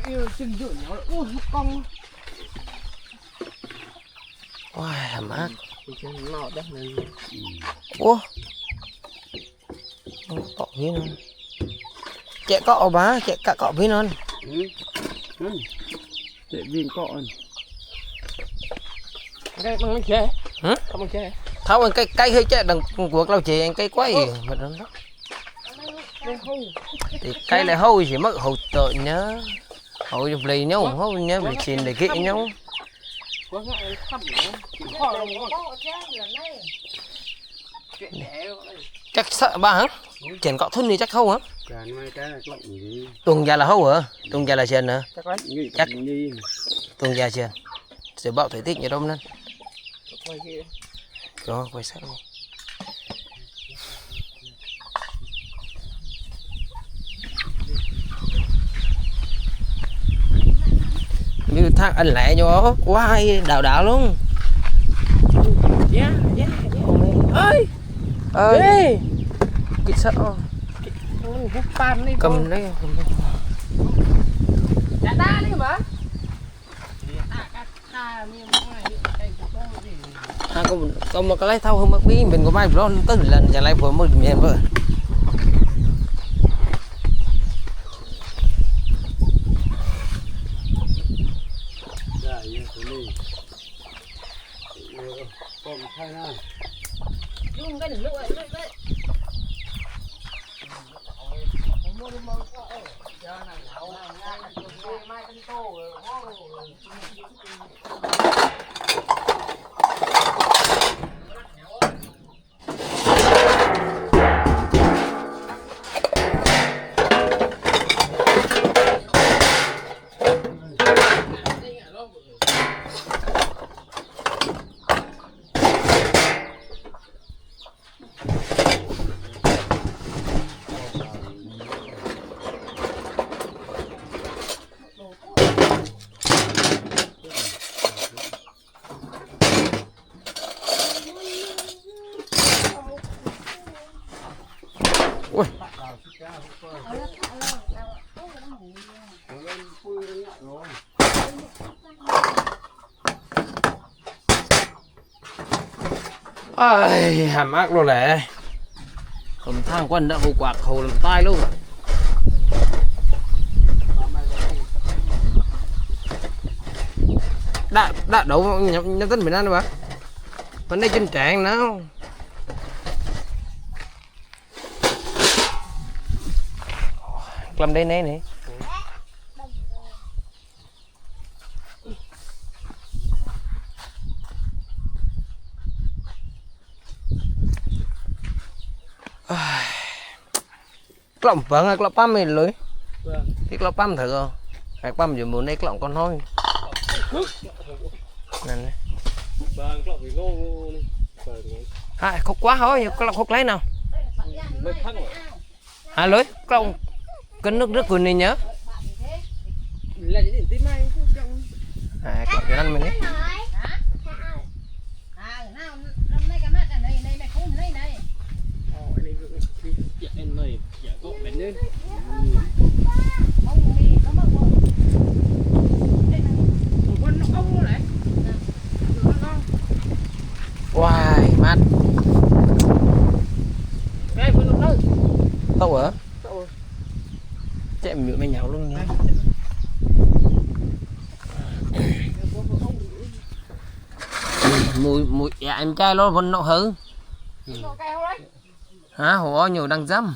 yêu chừng rượu nhậu ui con quay hàm ác nọ đó ủa cọ với nó chạy cọ bá chạy cả cọ với nó để viên cọ cái bằng chơi hả không bằng chơi tháo anh cây hơi chạy đằng cuộc lao chè anh cây quay mà đó thì cây này hôi chỉ mất hậu tội nhớ hậu chụp lì nhau hậu nhớ bị chìm để kỹ nhau chắc sợ ba hả chèn cọ thun thì chắc không hả Cái này cái là lộng gì? tuần già là hậu hả tuần già là chèn hả chắc Gì? tuần già chèn sẽ bạo thể tích như đông nên rồi quay sát luôn như thang anh lẹ cho quá hay đào luôn ơi ơi cái sợ cầm đấy còn một cái lấy thau không mất bí mình có mai đó tới lần nhà lại vừa mới miền vợ ơi hàm ác luôn lẹ còn thang quân đã hù quạt hù làm tai luôn đã đậu nhân tính Việt Nam mà vấn đề trên trạng nào làm đây này nè cọng vâng cọng păm mình lưới cái cọng păm thử không cái păm vừa muốn đây cọng con thôi này hai khúc quá thôi cọng khúc lấy nào hai lưới cọng cân nước rất này nhớ cọng cho anh mình đi Wow, mát. Tao hả? Chạy miệng mày nhào luôn nha. Mùi dạ em trai nó vẫn nọ hử. Hả? Hồ nhiều đang dâm.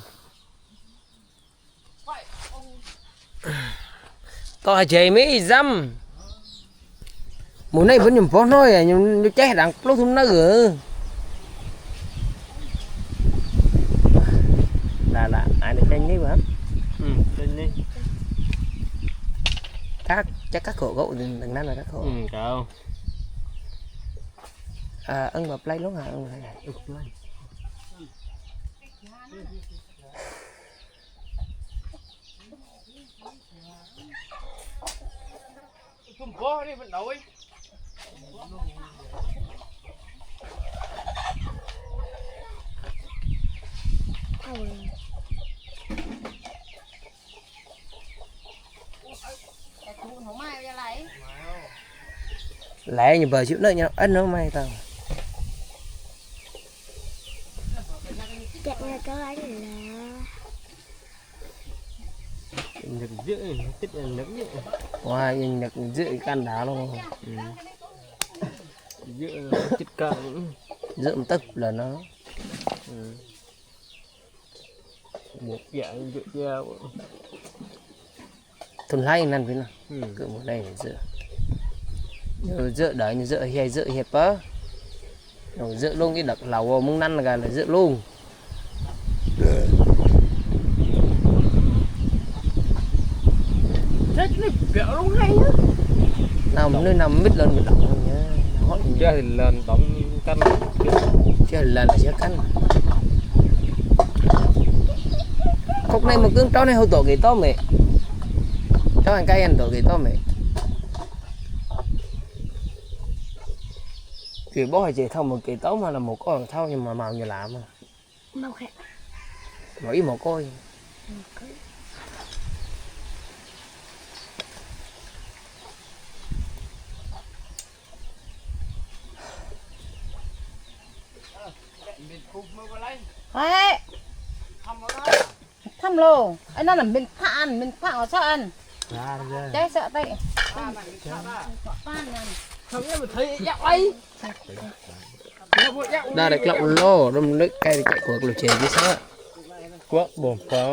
Tao chạy mấy dâm. Mùa này vẫn nhầm phó nói à, nhưng cháy đằng lúc thun nó gỡ. Là ai được tranh đi mà. Tranh đi. Chắc các khổ gỗ đừng nói là các khổ. Cậu. Ân mà play lúc hả? Ân play. Không có đi vận động. Lẽ như bờ chịu lợi nhau ân nó may tao. Chạy nhà có anh là Nhật giữ tích là nước nhẹ. Ngoài nhật giữ can đá luôn. Giữ chích cạn. Giữ một tấc là nó. Một dạng giữ dao. Thun hay năn với nào. Cứ một đây để giữ. Giữ đợi như giữ hay giữ hiệp á. rồi dự luôn cái đợt lẩu mông năn là dự luôn Chết nó béo luôn hay á. nơi nằm mít lên mình động nhá chứ thì lên tổng canh chứ lần là sẽ cắn khúc này mà cứ chó này hậu tổ cái to mẹ chó ăn cây ăn tổ cái to mẹ kiểu bố hay chỉ thâu một cái tấu mà là một con thâu nhưng mà màu như lạ mà màu khác mỗi một coi đấy thăm lô anh nó là mình phạn ở sao ăn đấy sợ tay Không biết mà thấy dạo ấy. đây là lậu lô đâm nước cây chạy cuộc lục chè chứ sao quá bồn quá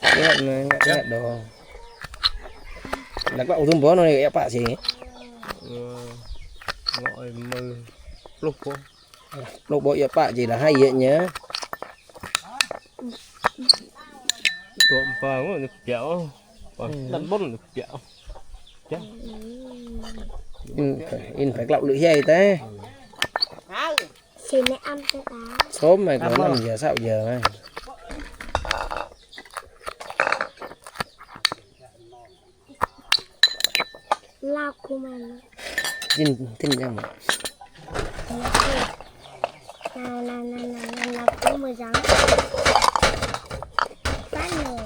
cái này đồ là cậu thun bó nó này ép bạ gì gọi mưa lúc quá lục bộ ép bạ gì là hay vậy nhá trộm vào nó được kẹo đánh bóng được kẹo in phải lậu lưỡi dây té xin mẹ ăn cho tá sớm mày có 5 giờ 6 giờ này lao của mình tin ra mà là cũng mới rắn phát nổ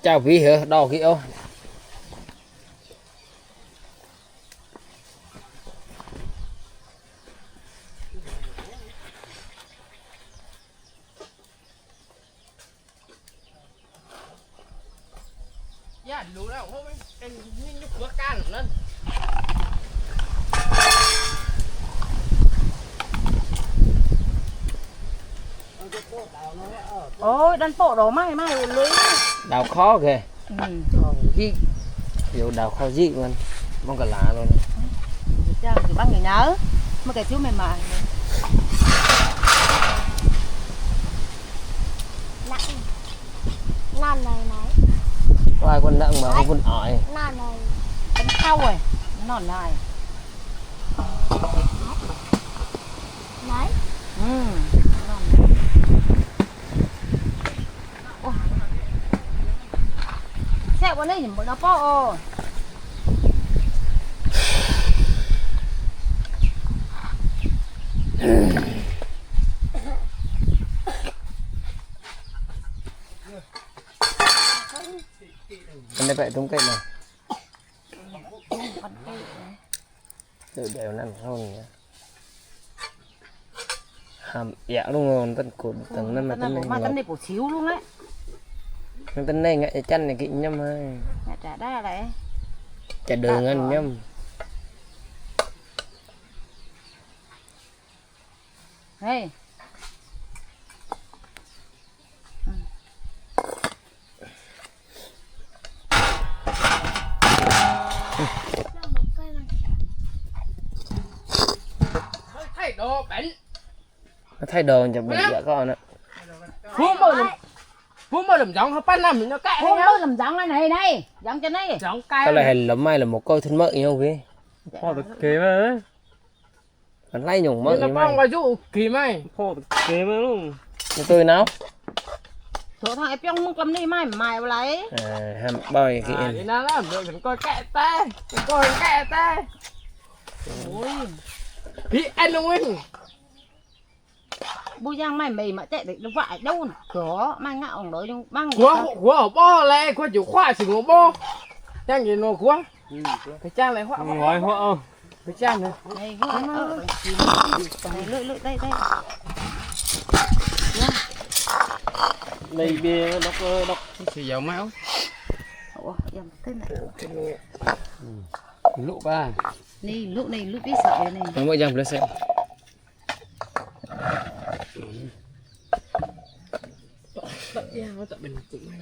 chào quý hả đo kỹ ô Dạ đủ đâu hôm anh như cửa can lên. ôi đàn bộ đó mày lưới đào khó kìa gì kiểu đào khó dị luôn mong cả lá luôn cha thì bác người nhớ mà cái chú mày mà non này này ai con nặng mà không con ỏi non này bánh thau rồi non này đấy non này. Xe qua đây nhìn một nó po anh đây vậy tung cây này tự đều nằm hơn nhá hàm dạ luôn rồi tân cột tầng năm mà tân này bổ xíu luôn đấy tân này ngại chân này kỵ nhâm ơi trả đá đấy chả đường ăn nhâm hey Thay đồ bẩn. nó thay đồ cho mình dạ con ạ Hôm mà làm giống pan năm mình nó cãi hôm bữa làm giống này giống cho này giống cay. cái này hình lắm mai là một coi thân mợ nhau kì phô được kế mà hắn lay nhủng mợ nó như phong mày vào dụ kỳ mày. phô được kế mà luôn tôi nào chỗ thằng em trong cầm đi mày lấy hàm bòi kì Thì nó làm được mình coi kẹ ta, coi kẹ ta. Ôi. Thì anh luôn anh. bu giang mày mà chạy được vại đâu nè có mang ngạo đó nhưng băng Của ở bo lẹ, của chủ khoa chỉ ngủ bo. Đang gì nó của. Phải trang này hoa ngoài hoa phải trang này Đây, lưỡi đây đây. đây bia đọc thì dầu máu Ủa, em thế này. lụ ba Này lúc biết sợ này. nó mới dòng lên xem tận eo tận bên cũng hay